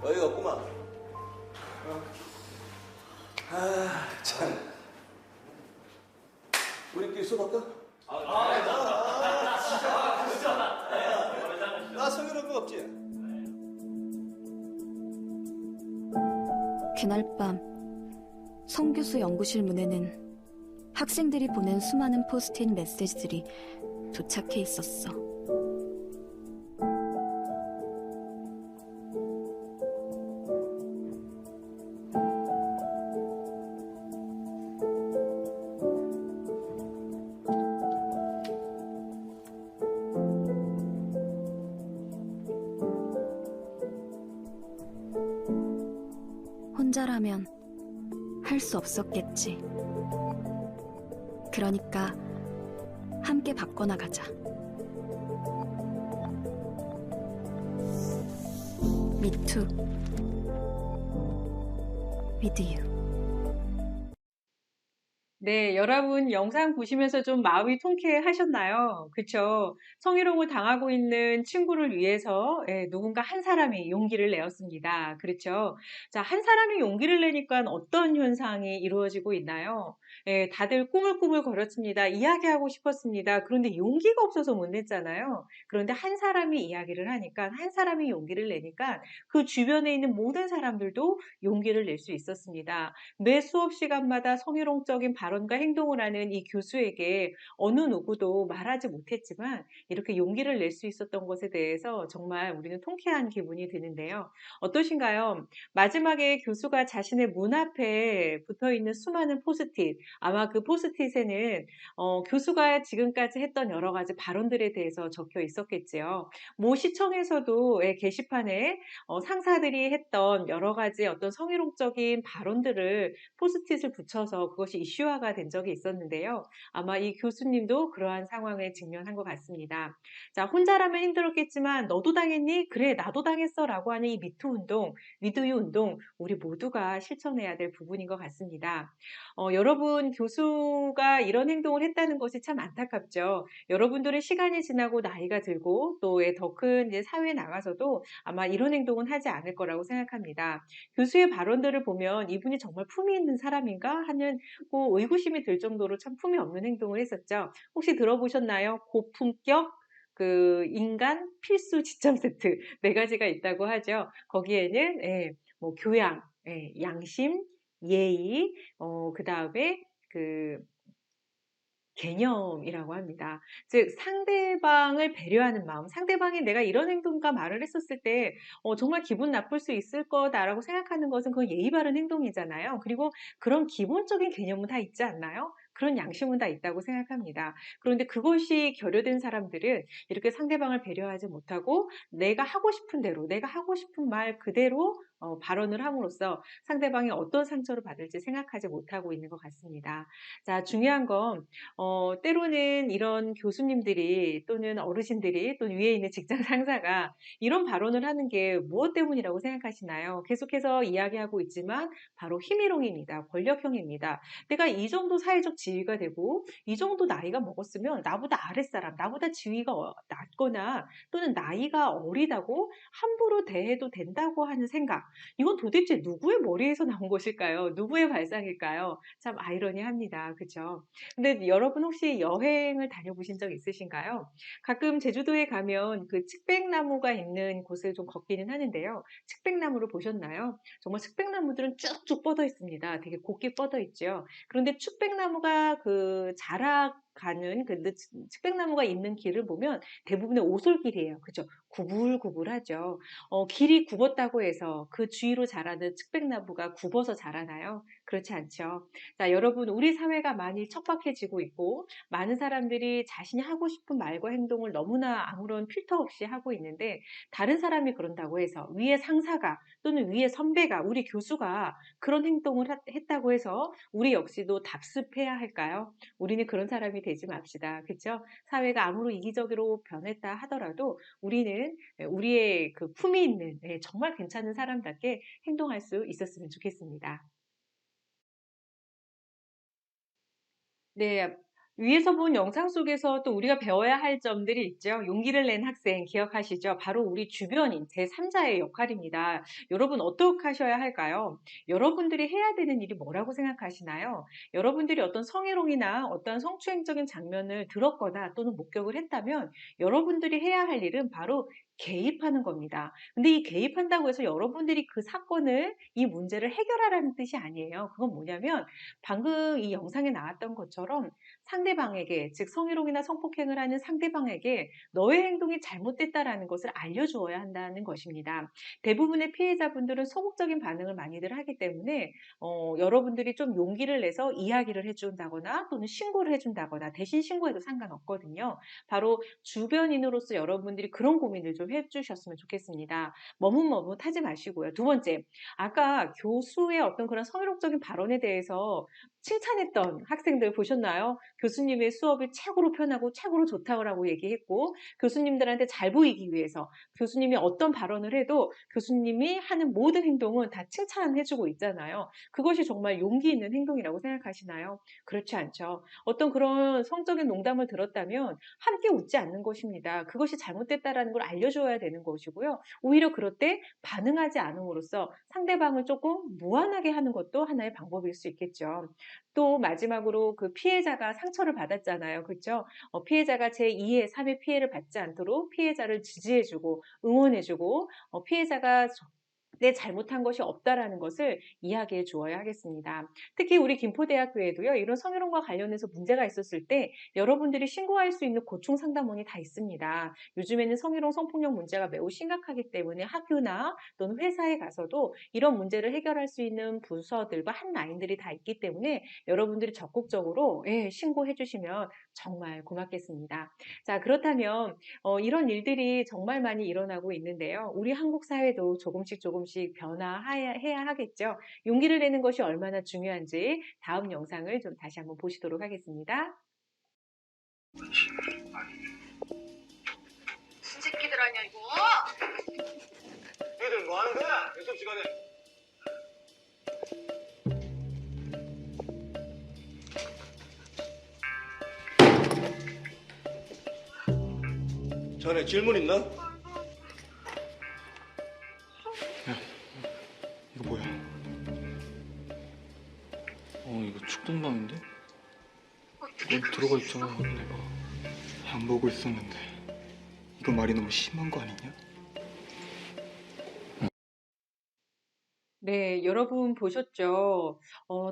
어이가 없구만. 아, 참. 우리끼리 수업할까? 나 성의로운 거 없지? 그날 밤 성교수 연구실 문에는 학생들이 보낸 수많은 포스트잇 메시지들이 도착해 있었어. 혼자라면 할 수 없었겠지. 그러니까 함께 바꿔나가자. Me too. With you. 네, 여러분 영상 보시면서 좀 마음이 통쾌하셨나요? 그쵸? 성희롱을 당하고 있는 친구를 위해서 누군가 한 사람이 용기를 내었습니다. 그렇죠? 자, 한 사람이 용기를 내니까 어떤 현상이 이루어지고 있나요? 다들 꾸물꾸물 거렸습니다. 이야기하고 싶었습니다. 그런데 용기가 없어서 못 냈잖아요. 그런데 한 사람이 이야기를 하니까, 한 사람이 용기를 내니까 그 주변에 있는 모든 사람들도 용기를 낼 수 있었습니다. 매 수업 시간마다 성희롱적인 발언과 행동을 하는 이 교수에게 어느 누구도 말하지 못했지만 이렇게 용기를 낼 수 있었던 것에 대해서 정말 우리는 통쾌한 기분이 드는데요. 어떠신가요? 마지막에 교수가 자신의 문 앞에 붙어 있는 수많은 포스트잇, 아마 그 포스트잇에는 교수가 지금까지 했던 여러 가지 발언들에 대해서 적혀 있었겠지요. 모 시청에서도 게시판에 상사들이 했던 여러 가지 어떤 성희롱적인 발언들을 포스트잇을 붙여서 그것이 이슈화가 된 적이 있었는데요. 아마 이 교수님도 그러한 상황에 직면한 것 같습니다. 자, 혼자라면 힘들었겠지만 너도 당했니? 그래, 나도 당했어 라고 하는 이 미투 운동, 위드유 운동, 우리 모두가 실천해야 될 부분인 것 같습니다. 여러분, 교수가 이런 행동을 했다는 것이 참 안타깝죠. 여러분들의 시간이 지나고 나이가 들고 또 더 큰 사회에 나가서도 아마 이런 행동은 하지 않을 거라고 생각합니다. 교수의 발언들을 보면 이분이 정말 품이 있는 사람인가 하는 의구심이 들 정도로 참 품이 없는 행동을 했었죠. 혹시 들어보셨나요? 고품격 인간 필수 지점 세트 4가지가 있다고 하죠. 거기에는 뭐 교양, 양심, 예의, 그 다음에 개념이라고 합니다. 즉 상대방을 배려하는 마음, 상대방이 내가 이런 행동과 말을 했었을 때 정말 기분 나쁠 수 있을 거다라고 생각하는 것은 그건 예의 바른 행동이잖아요. 그리고 그런 기본적인 개념은 다 있지 않나요? 그런 양심은 다 있다고 생각합니다. 그런데 그것이 결여된 사람들은 이렇게 상대방을 배려하지 못하고 내가 하고 싶은 대로, 내가 하고 싶은 말 그대로 발언을 함으로써 상대방이 어떤 상처를 받을지 생각하지 못하고 있는 것 같습니다. 자, 중요한 건 때로는 이런 교수님들이 또는 어르신들이 또 위에 있는 직장 상사가 이런 발언을 하는 게 무엇 때문이라고 생각하시나요? 계속해서 이야기하고 있지만 바로 힘이롱입니다. 권력형입니다. 내가 이 정도 사회적 지위가 되고 이 정도 나이가 먹었으면 나보다 아랫사람, 나보다 지위가 낮거나 또는 나이가 어리다고 함부로 대해도 된다고 하는 생각, 이건 도대체 누구의 머리에서 나온 것일까요? 누구의 발상일까요? 참 아이러니합니다. 그죠? 근데 여러분 혹시 여행을 다녀보신 적 있으신가요? 가끔 제주도에 가면 그 측백나무가 있는 곳을 좀 걷기는 하는데요. 측백나무를 보셨나요? 정말 측백나무들은 쭉쭉 뻗어 있습니다. 되게 곱게 뻗어 있죠. 그런데 측백나무가 그 자라가는 그 측백나무가 있는 길을 보면 대부분의 오솔길이에요. 그죠? 구불구불하죠. 길이 굽었다고 해서 그 주위로 자라는 측백나무가 굽어서 자라나요? 그렇지 않죠. 자, 여러분, 우리 사회가 많이 척박해지고 있고, 많은 사람들이 자신이 하고 싶은 말과 행동을 너무나 아무런 필터 없이 하고 있는데, 다른 사람이 그런다고 해서, 위에 상사가 또는 위에 선배가, 우리 교수가 그런 행동을 했다고 해서, 우리 역시도 답습해야 할까요? 우리는 그런 사람이 되지 맙시다. 그렇죠? 사회가 아무리 이기적으로 변했다 하더라도, 우리는 우리의 그 품이 있는 정말 괜찮은 사람답게 행동할 수 있었으면 좋겠습니다. 네. 위에서 본 영상 속에서 또 우리가 배워야 할 점들이 있죠. 용기를 낸 학생 기억하시죠? 바로 우리 주변인 제3자의 역할입니다. 여러분 어떻게 하셔야 할까요? 여러분들이 해야 되는 일이 뭐라고 생각하시나요? 여러분들이 어떤 성희롱이나 어떤 성추행적인 장면을 들었거나 또는 목격을 했다면 여러분들이 해야 할 일은 바로 개입하는 겁니다. 근데 이 개입한다고 해서 여러분들이 그 사건을, 이 문제를 해결하라는 뜻이 아니에요. 그건 뭐냐면 방금 이 영상에 나왔던 것처럼 상대방에게, 즉 성희롱이나 성폭행을 하는 상대방에게 너의 행동이 잘못됐다라는 것을 알려주어야 한다는 것입니다. 대부분의 피해자분들은 소극적인 반응을 많이들 하기 때문에 여러분들이 좀 용기를 내서 이야기를 해준다거나 또는 신고를 해준다거나, 대신 신고해도 상관없거든요. 바로 주변인으로서 여러분들이 그런 고민을 좀 해주셨으면 좋겠습니다. 머뭇머뭇하지 마시고요. 두 번째, 아까 교수의 어떤 그런 성희롱적인 발언에 대해서 칭찬했던 학생들 보셨나요? 교수님의 수업이 최고로 편하고 최고로 좋다고 얘기했고, 교수님들한테 잘 보이기 위해서 교수님이 어떤 발언을 해도 교수님이 하는 모든 행동은 다 칭찬해주고 있잖아요. 그것이 정말 용기 있는 행동이라고 생각하시나요? 그렇지 않죠. 어떤 그런 성적인 농담을 들었다면 함께 웃지 않는 것입니다. 그것이 잘못됐다라는 걸 알려줘야 되는 것이고요. 오히려 그럴 때 반응하지 않음으로써 상대방을 조금 무안하게 하는 것도 하나의 방법일 수 있겠죠. 또 마지막으로 그 피해자가 상처를 받았잖아요. 그렇죠? 피해자가 제2의 3의 피해를 받지 않도록 피해자를 지지해주고 응원해주고, 피해자가 내 잘못한 것이 없다라는 것을 이야기해 주어야 하겠습니다. 특히 우리 김포대학교에도요, 이런 성희롱과 관련해서 문제가 있었을 때 여러분들이 신고할 수 있는 고충 상담원이 다 있습니다. 요즘에는 성희롱, 성폭력 문제가 매우 심각하기 때문에 학교나 또는 회사에 가서도 이런 문제를 해결할 수 있는 부서들과 핫라인들이 다 있기 때문에 여러분들이 적극적으로 신고해 주시면 정말 고맙겠습니다. 자, 그렇다면 이런 일들이 정말 많이 일어나고 있는데요. 우리 한국 사회도 조금씩 변화해야 하겠죠. 용기를 내는 것이 얼마나 중요한지 다음 영상을 좀 다시 한번 보시도록 하겠습니다. 무슨 새끼들 아니야 이거? 얘들 뭐 하는 거야? 수업 시간에. 자네 질문 있나? 이거 뭐야? 이거 축동방인데? 여기 들어가 있잖아. 내가 안 보고 있었는데 이거 말이 너무 심한 거 아니냐? 네, 여러분 보셨죠?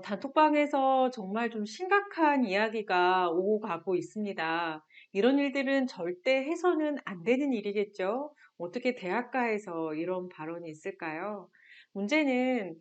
단톡방에서 정말 좀 심각한 이야기가 오고 가고 있습니다. 이런 일들은 절대 해서는 안 되는 일이겠죠? 어떻게 대학가에서 이런 발언이 있을까요? 문제는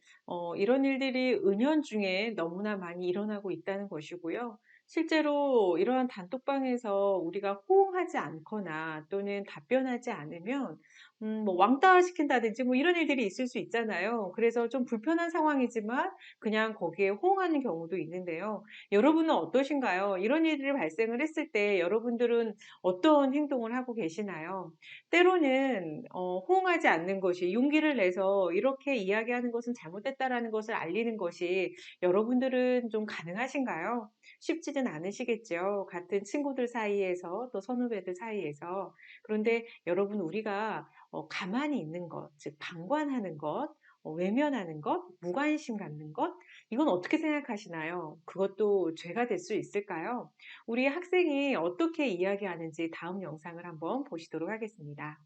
이런 일들이 은연중에 너무나 많이 일어나고 있다는 것이고요. 실제로 이러한 단톡방에서 우리가 호응하지 않거나 또는 답변하지 않으면 뭐 왕따 시킨다든지 뭐 이런 일들이 있을 수 있잖아요. 그래서 좀 불편한 상황이지만 그냥 거기에 호응하는 경우도 있는데요. 여러분은 어떠신가요? 이런 일들이 발생을 했을 때 여러분들은 어떤 행동을 하고 계시나요? 때로는 호응하지 않는 것이, 용기를 내서 이렇게 이야기하는 것은 잘못됐다라는 것을 알리는 것이 여러분들은 좀 가능하신가요? 쉽지는 않으시겠죠. 같은 친구들 사이에서 또 선후배들 사이에서. 그런데 여러분, 우리가 가만히 있는 것, 즉 방관하는 것, 외면하는 것, 무관심 갖는 것, 이건 어떻게 생각하시나요? 그것도 죄가 될 수 있을까요? 우리 학생이 어떻게 이야기하는지 다음 영상을 한번 보시도록 하겠습니다.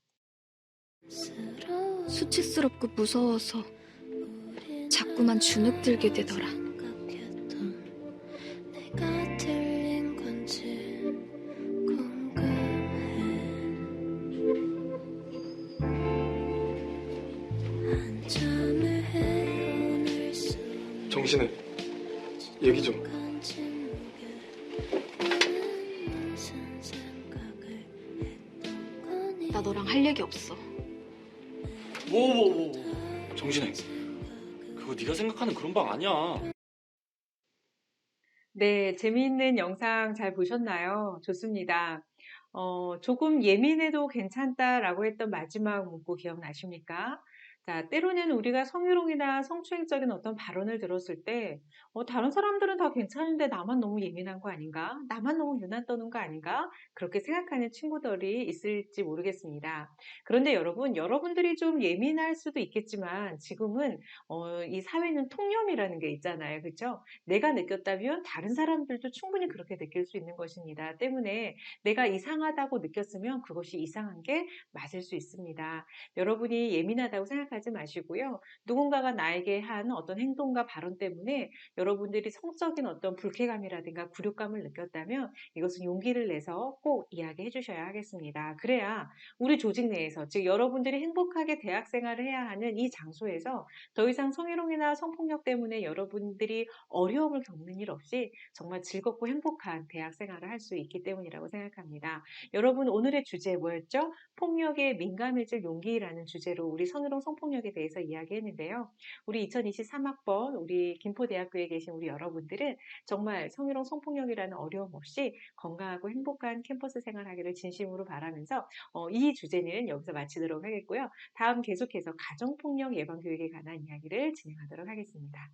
수치스럽고 무서워서 자꾸만 주눅 들게 되더라. 정신에 얘기 좀. 나 너랑 할 얘기 없어. 뭐. 정신해. 그거 네가 생각하는 그런 방 아니야. 네, 재미있는 영상 잘 보셨나요? 좋습니다. 조금 예민해도 괜찮다라고 했던 마지막 문구 기억나십니까? 자, 때로는 우리가 성희롱이나 성추행적인 어떤 발언을 들었을 때, 다른 사람들은 다 괜찮은데 나만 너무 예민한 거 아닌가? 나만 너무 유난 떠는 거 아닌가? 그렇게 생각하는 친구들이 있을지 모르겠습니다. 그런데 여러분, 여러분들이 좀 예민할 수도 있겠지만 지금은 이 사회는 통념이라는 게 있잖아요. 그렇죠? 내가 느꼈다면 다른 사람들도 충분히 그렇게 느낄 수 있는 것입니다. 때문에 내가 이상하다고 느꼈으면 그것이 이상한 게 맞을 수 있습니다. 여러분이 예민하다고 생각하지 마시고요. 누군가가 나에게 한 어떤 행동과 발언 때문에 여러분들이 성적인 어떤 불쾌감이라든가 굴욕감을 느꼈다면 이것은 용기를 내서 꼭 이야기해 주셔야 하겠습니다. 그래야 우리 조직 내에서, 즉 여러분들이 행복하게 대학 생활을 해야 하는 이 장소에서 더 이상 성희롱이나 성폭력 때문에 여러분들이 어려움을 겪는 일 없이 정말 즐겁고 행복한 대학 생활을 할 수 있기 때문이라고 생각합니다. 여러분, 오늘의 주제 뭐였죠? 폭력에 민감해질 용기라는 주제로 우리 성희롱 성폭력에 대해서 이야기했는데요. 우리 2023학번 우리 김포대학교에 계신 우리 여러분들은 정말 성희롱 성폭력이라는 어려움 없이 건강하고 행복한 캠퍼스 생활하기를 진심으로 바라면서 이 주제는 여기서 마치도록 하겠고요. 다음 계속해서 가정폭력 예방교육에 관한 이야기를 진행하도록 하겠습니다.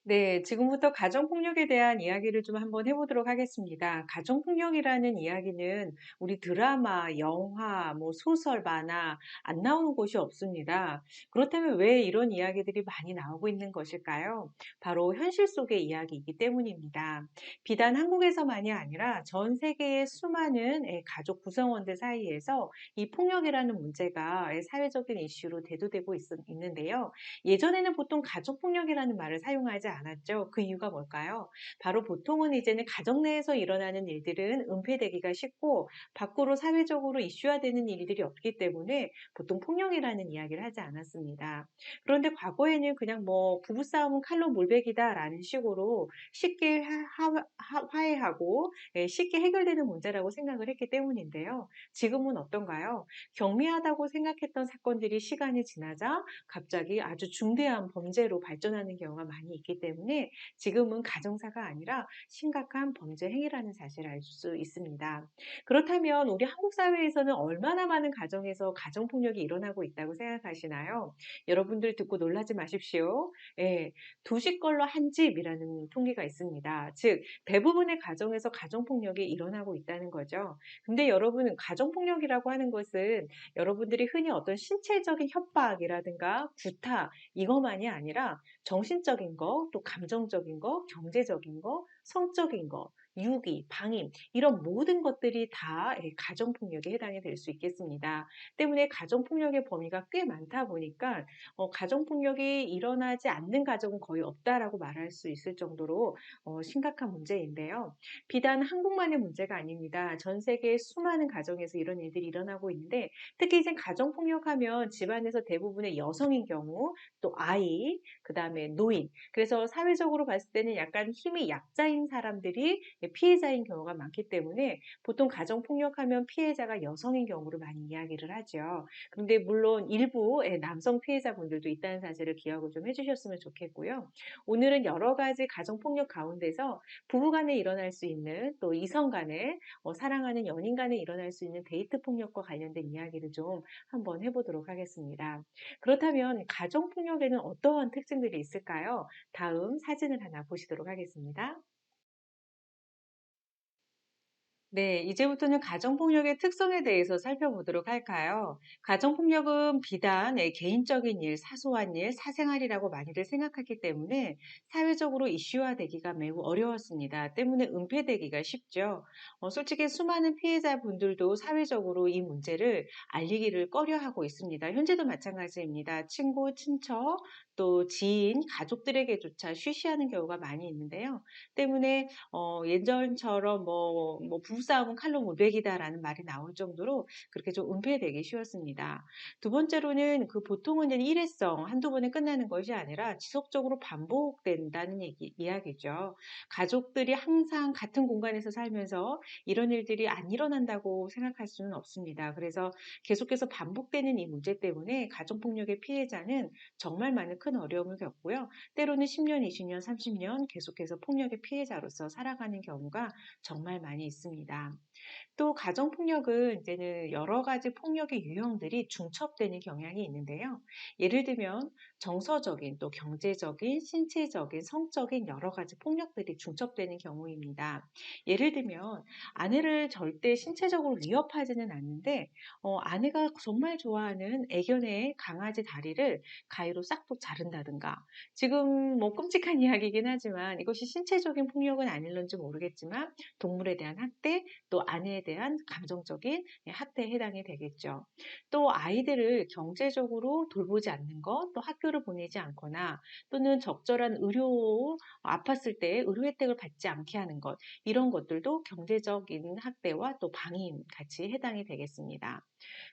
네, 지금부터 가정폭력에 대한 이야기를 좀 한번 해보도록 하겠습니다. 가정폭력이라는 이야기는 우리 드라마, 영화, 뭐 소설, 만화 안 나오는 곳이 없습니다. 그렇다면 왜 이런 이야기들이 많이 나오고 있는 것일까요? 바로 현실 속의 이야기이기 때문입니다. 비단 한국에서만이 아니라 전 세계의 수많은 가족 구성원들 사이에서 이 폭력이라는 문제가 사회적인 이슈로 대두되고 있는데요. 예전에는 보통 가족폭력이라는 말을 사용하지 않았죠. 그 이유가 뭘까요? 바로 보통은 이제는 가정 내에서 일어나는 일들은 은폐되기가 쉽고 밖으로 사회적으로 이슈화되는 일들이 없기 때문에 보통 폭력이라는 이야기를 하지 않았습니다. 그런데 과거에는 그냥 뭐 부부싸움은 칼로 물베기다라는 식으로 쉽게 화해하고 쉽게 해결되는 문제라고 생각을 했기 때문인데요. 지금은 어떤가요? 경미하다고 생각했던 사건들이 시간이 지나자 갑자기 아주 중대한 범죄로 발전하는 경우가 많이 있기 때문에 지금은 가정사가 아니라 심각한 범죄 행위라는 사실을 알 수 있습니다. 그렇다면 우리 한국 사회에서는 얼마나 많은 가정에서 가정폭력이 일어나고 있다고 생각하시나요? 여러분들 듣고 놀라지 마십시오. 예, 2집 걸로 1집이라는 통계가 있습니다. 즉 대부분의 가정에서 가정폭력이 일어나고 있다는 거죠. 근데 여러분, 가정폭력이라고 하는 것은 여러분들이 흔히 어떤 신체적인 협박이라든가 구타 이것만이 아니라 정신적인 거, 또 감정적인 거, 경제적인 거, 성적인 거, 유기, 방임 이런 모든 것들이 다 가정폭력에 해당이 될 수 있겠습니다. 때문에 가정폭력의 범위가 꽤 많다 보니까 가정폭력이 일어나지 않는 가정은 거의 없다라고 말할 수 있을 정도로 심각한 문제인데요. 비단 한국만의 문제가 아닙니다. 전 세계의 수많은 가정에서 이런 일들이 일어나고 있는데 특히 이제 가정폭력하면 집안에서 대부분의 여성인 경우, 또 아이, 그 다음에 노인. 그래서 사회적으로 봤을 때는 약간 힘이 약자인 사람들이 피해자인 경우가 많기 때문에 보통 가정폭력하면 피해자가 여성인 경우로 많이 이야기를 하죠. 그런데 물론 일부 남성 피해자분들도 있다는 사실을 기억을 좀 해주셨으면 좋겠고요. 오늘은 여러 가지 가정폭력 가운데서 부부간에 일어날 수 있는 또 이성 간에 사랑하는 연인 간에 일어날 수 있는 데이트 폭력과 관련된 이야기를 좀 한번 해보도록 하겠습니다. 그렇다면 가정폭력에는 어떠한 특징들이 있을까요? 다음 사진을 하나 보시도록 하겠습니다. 네, 이제부터는 가정폭력의 특성에 대해서 살펴보도록 할까요? 가정폭력은 비단 개인적인 일, 사소한 일, 사생활이라고 많이들 생각하기 때문에 사회적으로 이슈화되기가 매우 어려웠습니다. 때문에 은폐되기가 쉽죠. 솔직히 수많은 피해자분들도 사회적으로 이 문제를 알리기를 꺼려하고 있습니다. 현재도 마찬가지입니다. 친구, 친척, 또 지인, 가족들에게조차 쉬쉬하는 경우가 많이 있는데요. 때문에 예전처럼 뭐 부부싸움은 칼로 무백이다라는 말이 나올 정도로 그렇게 좀 은폐되기 쉬웠습니다. 두 번째로는 그 보통은 이제 일회성, 한두 번에 끝나는 것이 아니라 지속적으로 반복된다는 이야기죠. 가족들이 항상 같은 공간에서 살면서 이런 일들이 안 일어난다고 생각할 수는 없습니다. 그래서 계속해서 반복되는 이 문제 때문에 가정폭력의 피해자는 정말 많은 큰 어려움을 겪고요. 때로는 10년, 20년, 30년 계속해서 폭력의 피해자로서 살아가는 경우가 정말 많이 있습니다. 또 가정폭력은 이제는 여러 가지 폭력의 유형들이 중첩되는 경향이 있는데요. 예를 들면 정서적인, 또 경제적인, 신체적인, 성적인 여러 가지 폭력들이 중첩되는 경우입니다. 예를 들면 아내를 절대 신체적으로 위협하지는 않는데 아내가 정말 좋아하는 애견의 강아지 다리를 가위로 싹둑 자른다든가, 지금 뭐 끔찍한 이야기이긴 하지만 이것이 신체적인 폭력은 아닐런지 모르겠지만 동물에 대한 학대, 또 아내에 대한 감정적인 학대에 해당이 되겠죠. 또 아이들을 경제적으로 돌보지 않는 것, 또 학교를 보내지 않거나 또는 적절한 아팠을 때 의료 혜택을 받지 않게 하는 것, 이런 것들도 경제적인 학대와 또 방임 같이 해당이 되겠습니다.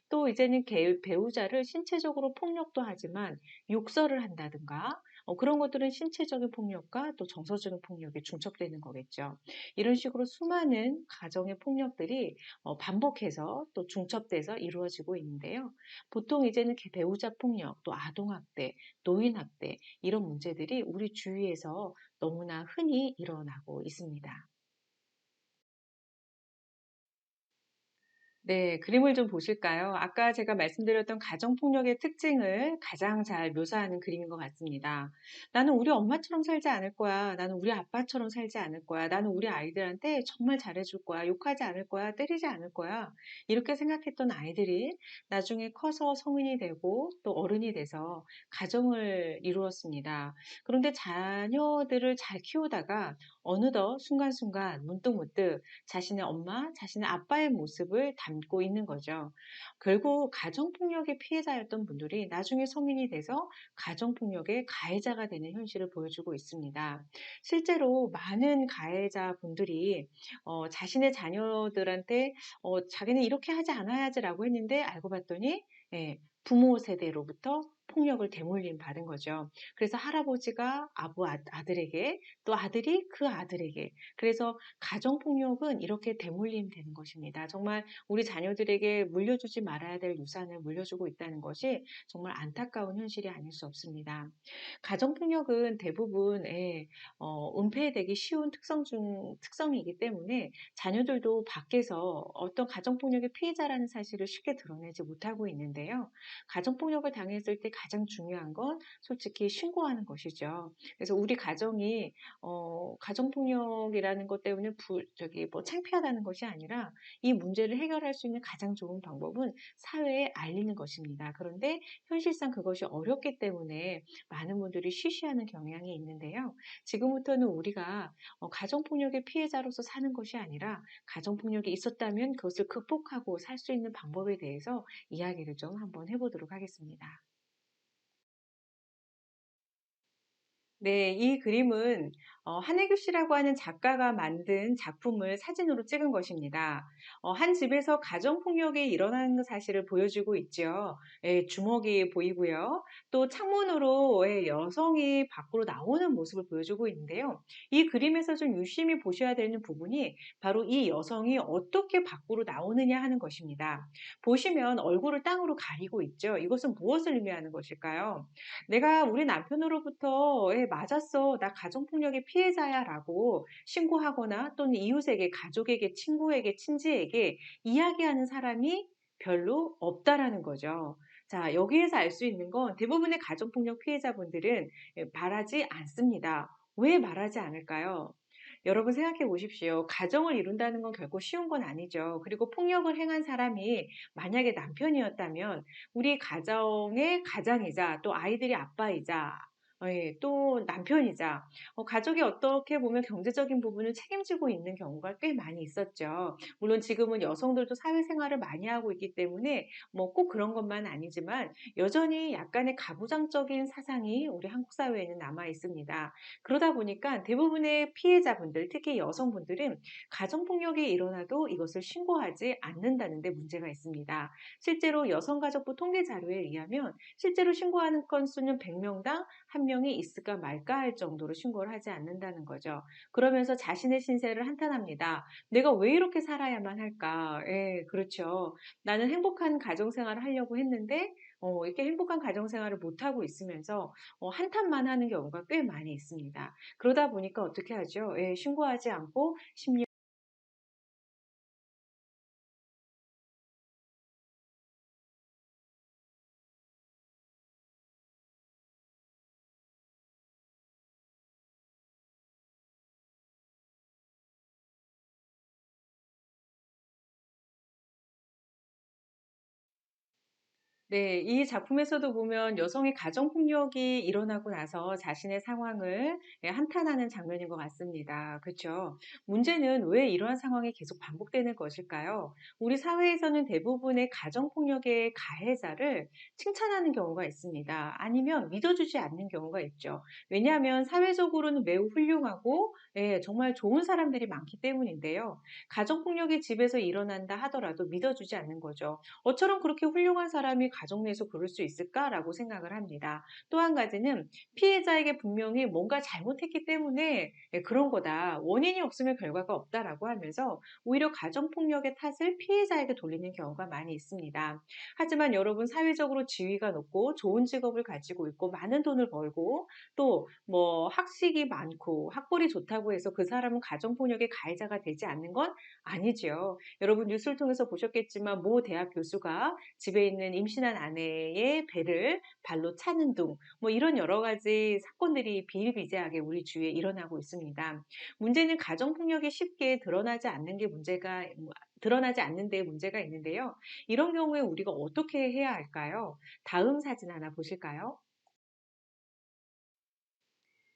또 이제는 배우자를 신체적으로 폭력도 하지만 욕설을 한다든가, 그런 것들은 신체적인 폭력과 또 정서적인 폭력이 중첩되는 거겠죠. 이런 식으로 수많은 가정의 폭력들이 반복해서 또 중첩돼서 이루어지고 있는데요. 보통 이제는 배우자 폭력, 또 아동학대, 노인학대, 이런 문제들이 우리 주위에서 너무나 흔히 일어나고 있습니다. 네, 그림을 좀 보실까요? 아까 제가 말씀드렸던 가정폭력의 특징을 가장 잘 묘사하는 그림인 것 같습니다. 나는 우리 엄마처럼 살지 않을 거야. 나는 우리 아빠처럼 살지 않을 거야. 나는 우리 아이들한테 정말 잘해줄 거야. 욕하지 않을 거야. 때리지 않을 거야. 이렇게 생각했던 아이들이 나중에 커서 성인이 되고 또 어른이 돼서 가정을 이루었습니다. 그런데 자녀들을 잘 키우다가 어느덧 순간순간 문득문득 자신의 엄마, 자신의 아빠의 모습을 담고 있는 거죠. 결국 가정폭력의 피해자였던 분들이 나중에 성인이 돼서 가정폭력의 가해자가 되는 현실을 보여주고 있습니다. 실제로 많은 가해자분들이 자신의 자녀들한테 자기는 이렇게 하지 않아야지라고 했는데 알고 봤더니 부모 세대로부터 폭력을 대물림 받은 거죠. 그래서 할아버지가 아들에게, 또 아들이 그 아들에게, 그래서 가정폭력은 이렇게 대물림 되는 것입니다. 정말 우리 자녀들에게 물려주지 말아야 될 유산을 물려주고 있다는 것이 정말 안타까운 현실이 아닐 수 없습니다. 가정폭력은 대부분 은폐되기 쉬운 특성이기 때문에 자녀들도 밖에서 어떤 가정폭력의 피해자라는 사실을 쉽게 드러내지 못하고 있는데요. 가정폭력을 당했을 때 가장 중요한 건 솔직히 신고하는 것이죠. 그래서 우리 가정이 가정폭력이라는 것 때문에 창피하다는 것이 아니라 이 문제를 해결할 수 있는 가장 좋은 방법은 사회에 알리는 것입니다. 그런데 현실상 그것이 어렵기 때문에 많은 분들이 쉬쉬하는 경향이 있는데요. 지금부터는 우리가 가정폭력의 피해자로서 사는 것이 아니라 가정폭력이 있었다면 그것을 극복하고 살 수 있는 방법에 대해서 이야기를 좀 한번 해보도록 하겠습니다. 네, 이 그림은 한혜규 씨라고 하는 작가가 만든 작품을 사진으로 찍은 것입니다. 한 집에서 가정폭력이 일어나는 사실을 보여주고 있죠. 주먹이 보이고요. 또 창문으로 여성이 밖으로 나오는 모습을 보여주고 있는데요. 이 그림에서 좀 유심히 보셔야 되는 부분이 바로 이 여성이 어떻게 밖으로 나오느냐 하는 것입니다. 보시면 얼굴을 땅으로 가리고 있죠. 이것은 무엇을 의미하는 것일까요? 내가 우리 남편으로부터 맞았어. 나 가정폭력의 피해자야 라고 신고하거나 또는 이웃에게, 가족에게, 친구에게, 친지에게 이야기하는 사람이 별로 없다라는 거죠. 자, 여기에서 알 수 있는 건 대부분의 가정폭력 피해자분들은 말하지 않습니다. 왜 말하지 않을까요? 여러분 생각해 보십시오. 가정을 이룬다는 건 결코 쉬운 건 아니죠. 그리고 폭력을 행한 사람이 만약에 남편이었다면 우리 가정의 가장이자 또 아이들이 아빠이자 예, 또 남편이자 가족이 어떻게 보면 경제적인 부분을 책임지고 있는 경우가 꽤 많이 있었죠. 물론 지금은 여성들도 사회생활을 많이 하고 있기 때문에 뭐 꼭 그런 것만 아니지만 여전히 약간의 가부장적인 사상이 우리 한국 사회에는 남아 있습니다. 그러다 보니까 대부분의 피해자분들, 특히 여성분들은 가정폭력이 일어나도 이것을 신고하지 않는다는 데 문제가 있습니다. 실제로 여성가족부 통계 자료에 의하면 실제로 신고하는 건수는 100명당 1명이 있을까 말까 할 정도로 신고를 하지 않는다는 거죠. 그러면서 자신의 신세를 한탄합니다. 내가 왜 이렇게 살아야만 할까? 예, 그렇죠. 나는 행복한 가정생활을 하려고 했는데 이렇게 행복한 가정생활을 못하고 있으면서 한탄만 하는 경우가 꽤 많이 있습니다. 그러다 보니까 어떻게 하죠? 예, 신고하지 않고 심리 네, 이 작품에서도 보면 여성의 가정폭력이 일어나고 나서 자신의 상황을 예, 한탄하는 장면인 것 같습니다. 그렇죠? 문제는 왜 이러한 상황이 계속 반복되는 것일까요? 우리 사회에서는 대부분의 가정폭력의 가해자를 칭찬하는 경우가 있습니다. 아니면 믿어주지 않는 경우가 있죠. 왜냐하면 사회적으로는 매우 훌륭하고 예, 정말 좋은 사람들이 많기 때문인데요. 가정폭력이 집에서 일어난다 하더라도 믿어주지 않는 거죠. 어처럼 그렇게 훌륭한 사람이 가정 내에서 그럴 수 있을까라고 생각을 합니다. 또 한 가지는 피해자에게 분명히 뭔가 잘못했기 때문에 예, 그런 거다. 원인이 없으면 결과가 없다라고 하면서 오히려 가정폭력의 탓을 피해자에게 돌리는 경우가 많이 있습니다. 하지만 여러분 사회적으로 지위가 높고 좋은 직업을 가지고 있고 많은 돈을 벌고 또 뭐 학식이 많고 학벌이 좋다고 해서 그 사람은 가정폭력의 가해자가 되지 않는 건 아니죠. 여러분 뉴스를 통해서 보셨겠지만 모 대학 교수가 집에 있는 임신한 아내의 배를 발로 차는 등 뭐 이런 여러 가지 사건들이 비일비재하게 우리 주위에 일어나고 있습니다. 문제는 가정폭력이 쉽게 드러나지 않는 게 문제가 드러나지 않는 데 문제가 있는데요. 이런 경우에 우리가 어떻게 해야 할까요? 다음 사진 하나 보실까요?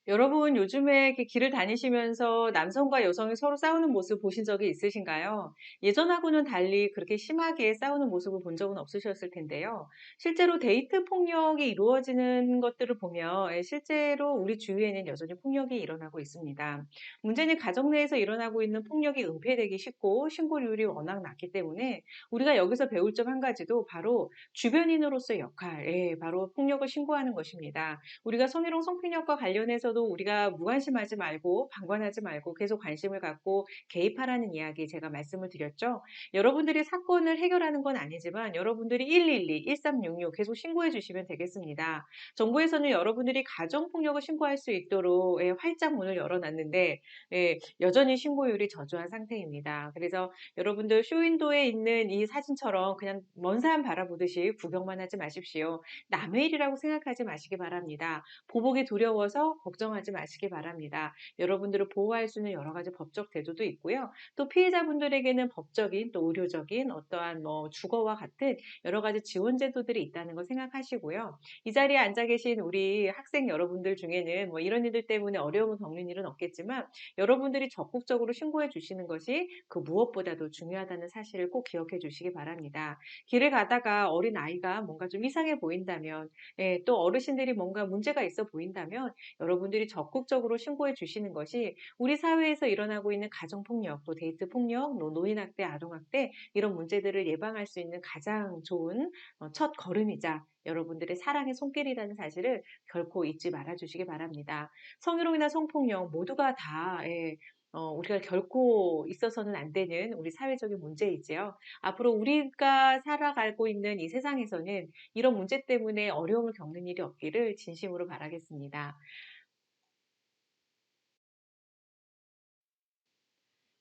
여러분 요즘에 이렇게 길을 다니시면서 남성과 여성이 서로 싸우는 모습 보신 적이 있으신가요? 예전하고는 달리 그렇게 심하게 싸우는 모습을 본 적은 없으셨을 텐데요. 실제로 데이트 폭력이 이루어지는 것들을 보면 예, 실제로 우리 주위에는 여전히 폭력이 일어나고 있습니다. 문제는 가정 내에서 일어나고 있는 폭력이 은폐되기 쉽고 신고율이 워낙 낮기 때문에 우리가 여기서 배울 점 한 가지도 바로 주변인으로서의 역할, 예, 바로 폭력을 신고하는 것입니다. 우리가 성희롱 성폭력과 관련해서도 우리가 무관심하지 말고 방관하지 말고 계속 관심을 갖고 개입하라는 이야기 제가 말씀을 드렸죠. 여러분들이 사건을 해결하는 건 아니지만 여러분들이 112, 1366 계속 신고해 주시면 되겠습니다. 정부에서는 여러분들이 가정폭력을 신고할 수 있도록 예, 활짝 문을 열어놨는데 예, 여전히 신고율이 저조한 상태입니다. 그래서 여러분들 쇼윈도에 있는 이 사진처럼 그냥 먼 산 바라보듯이 구경만 하지 마십시오. 남의 일이라고 생각하지 마시기 바랍니다. 보복이 두려워서 걱정하지 마시기 바랍니다. 여러분들을 보호할 수 있는 여러 가지 법적 제도도 있고요. 또 피해자분들에게는 법적인 또 의료적인 어떠한 뭐 주거와 같은 여러 가지 지원 제도들이 있다는 걸 생각하시고요. 이 자리에 앉아 계신 우리 학생 여러분들 중에는 뭐 이런 일들 때문에 어려움을 겪는 일은 없겠지만 여러분들이 적극적으로 신고해 주시는 것이 그 무엇보다도 중요하다는 사실을 꼭 기억해 주시기 바랍니다. 길을 가다가 어린 아이가 뭔가 좀 이상해 보인다면 예, 또 어르신들이 뭔가 문제가 있어 보인다면 여러분들이 적극적으로 신고해 주시는 것이 우리 사회에서 일어나고 있는 가정폭력, 또 데이트폭력, 노인학대, 아동학대 이런 문제들을 예방할 수 있는 가장 좋은 첫 걸음이자 여러분들의 사랑의 손길이라는 사실을 결코 잊지 말아 주시기 바랍니다. 성희롱이나 성폭력 모두가 다 예, 우리가 결코 있어서는 안 되는 우리 사회적인 문제이지요. 앞으로 우리가 살아가고 있는 이 세상에서는 이런 문제 때문에 어려움을 겪는 일이 없기를 진심으로 바라겠습니다.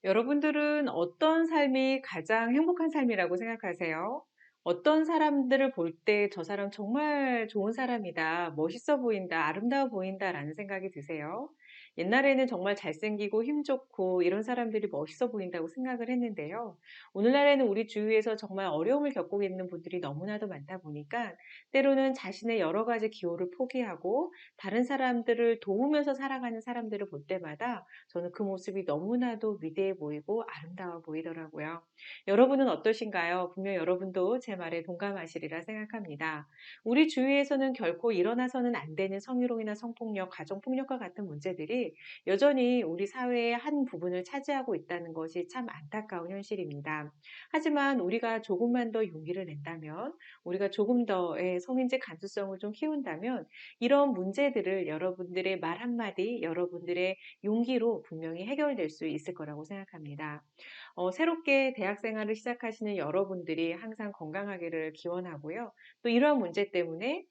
여러분들은 어떤 삶이 가장 행복한 삶이라고 생각하세요? 어떤 사람들을 볼 때 저 사람 정말 좋은 사람이다, 멋있어 보인다, 아름다워 보인다라는 생각이 드세요? 옛날에는 정말 잘생기고 힘 좋고 이런 사람들이 멋있어 보인다고 생각을 했는데요. 오늘날에는 우리 주위에서 정말 어려움을 겪고 있는 분들이 너무나도 많다 보니까 때로는 자신의 여러 가지 기호를 포기하고 다른 사람들을 도우면서 살아가는 사람들을 볼 때마다 저는 그 모습이 너무나도 위대해 보이고 아름다워 보이더라고요. 여러분은 어떠신가요? 분명 여러분도 제 말에 동감하시리라 생각합니다. 우리 주위에서는 결코 일어나서는 안 되는 성희롱이나 성폭력, 가정폭력과 같은 문제들이 여전히 우리 사회의 한 부분을 차지하고 있다는 것이 참 안타까운 현실입니다. 하지만 우리가 조금만 더 용기를 낸다면, 우리가 조금 더의 성인지 감수성을 좀 키운다면 이런 문제들을 여러분들의 말 한마디, 여러분들의 용기로 분명히 해결될 수 있을 거라고 생각합니다. 새롭게 대학 생활을 시작하시는 여러분들이 항상 건강하기를 기원하고요. 또 이러한 문제 때문에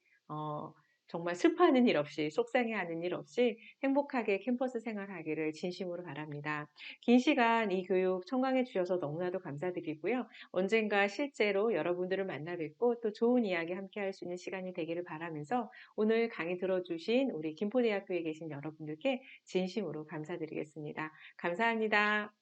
정말 슬퍼하는 일 없이 속상해하는 일 없이 행복하게 캠퍼스 생활하기를 진심으로 바랍니다. 긴 시간 이 교육 청강해 주셔서 너무나도 감사드리고요. 언젠가 실제로 여러분들을 만나 뵙고 또 좋은 이야기 함께 할 수 있는 시간이 되기를 바라면서 오늘 강의 들어주신 우리 김포대학교에 계신 여러분들께 진심으로 감사드리겠습니다. 감사합니다.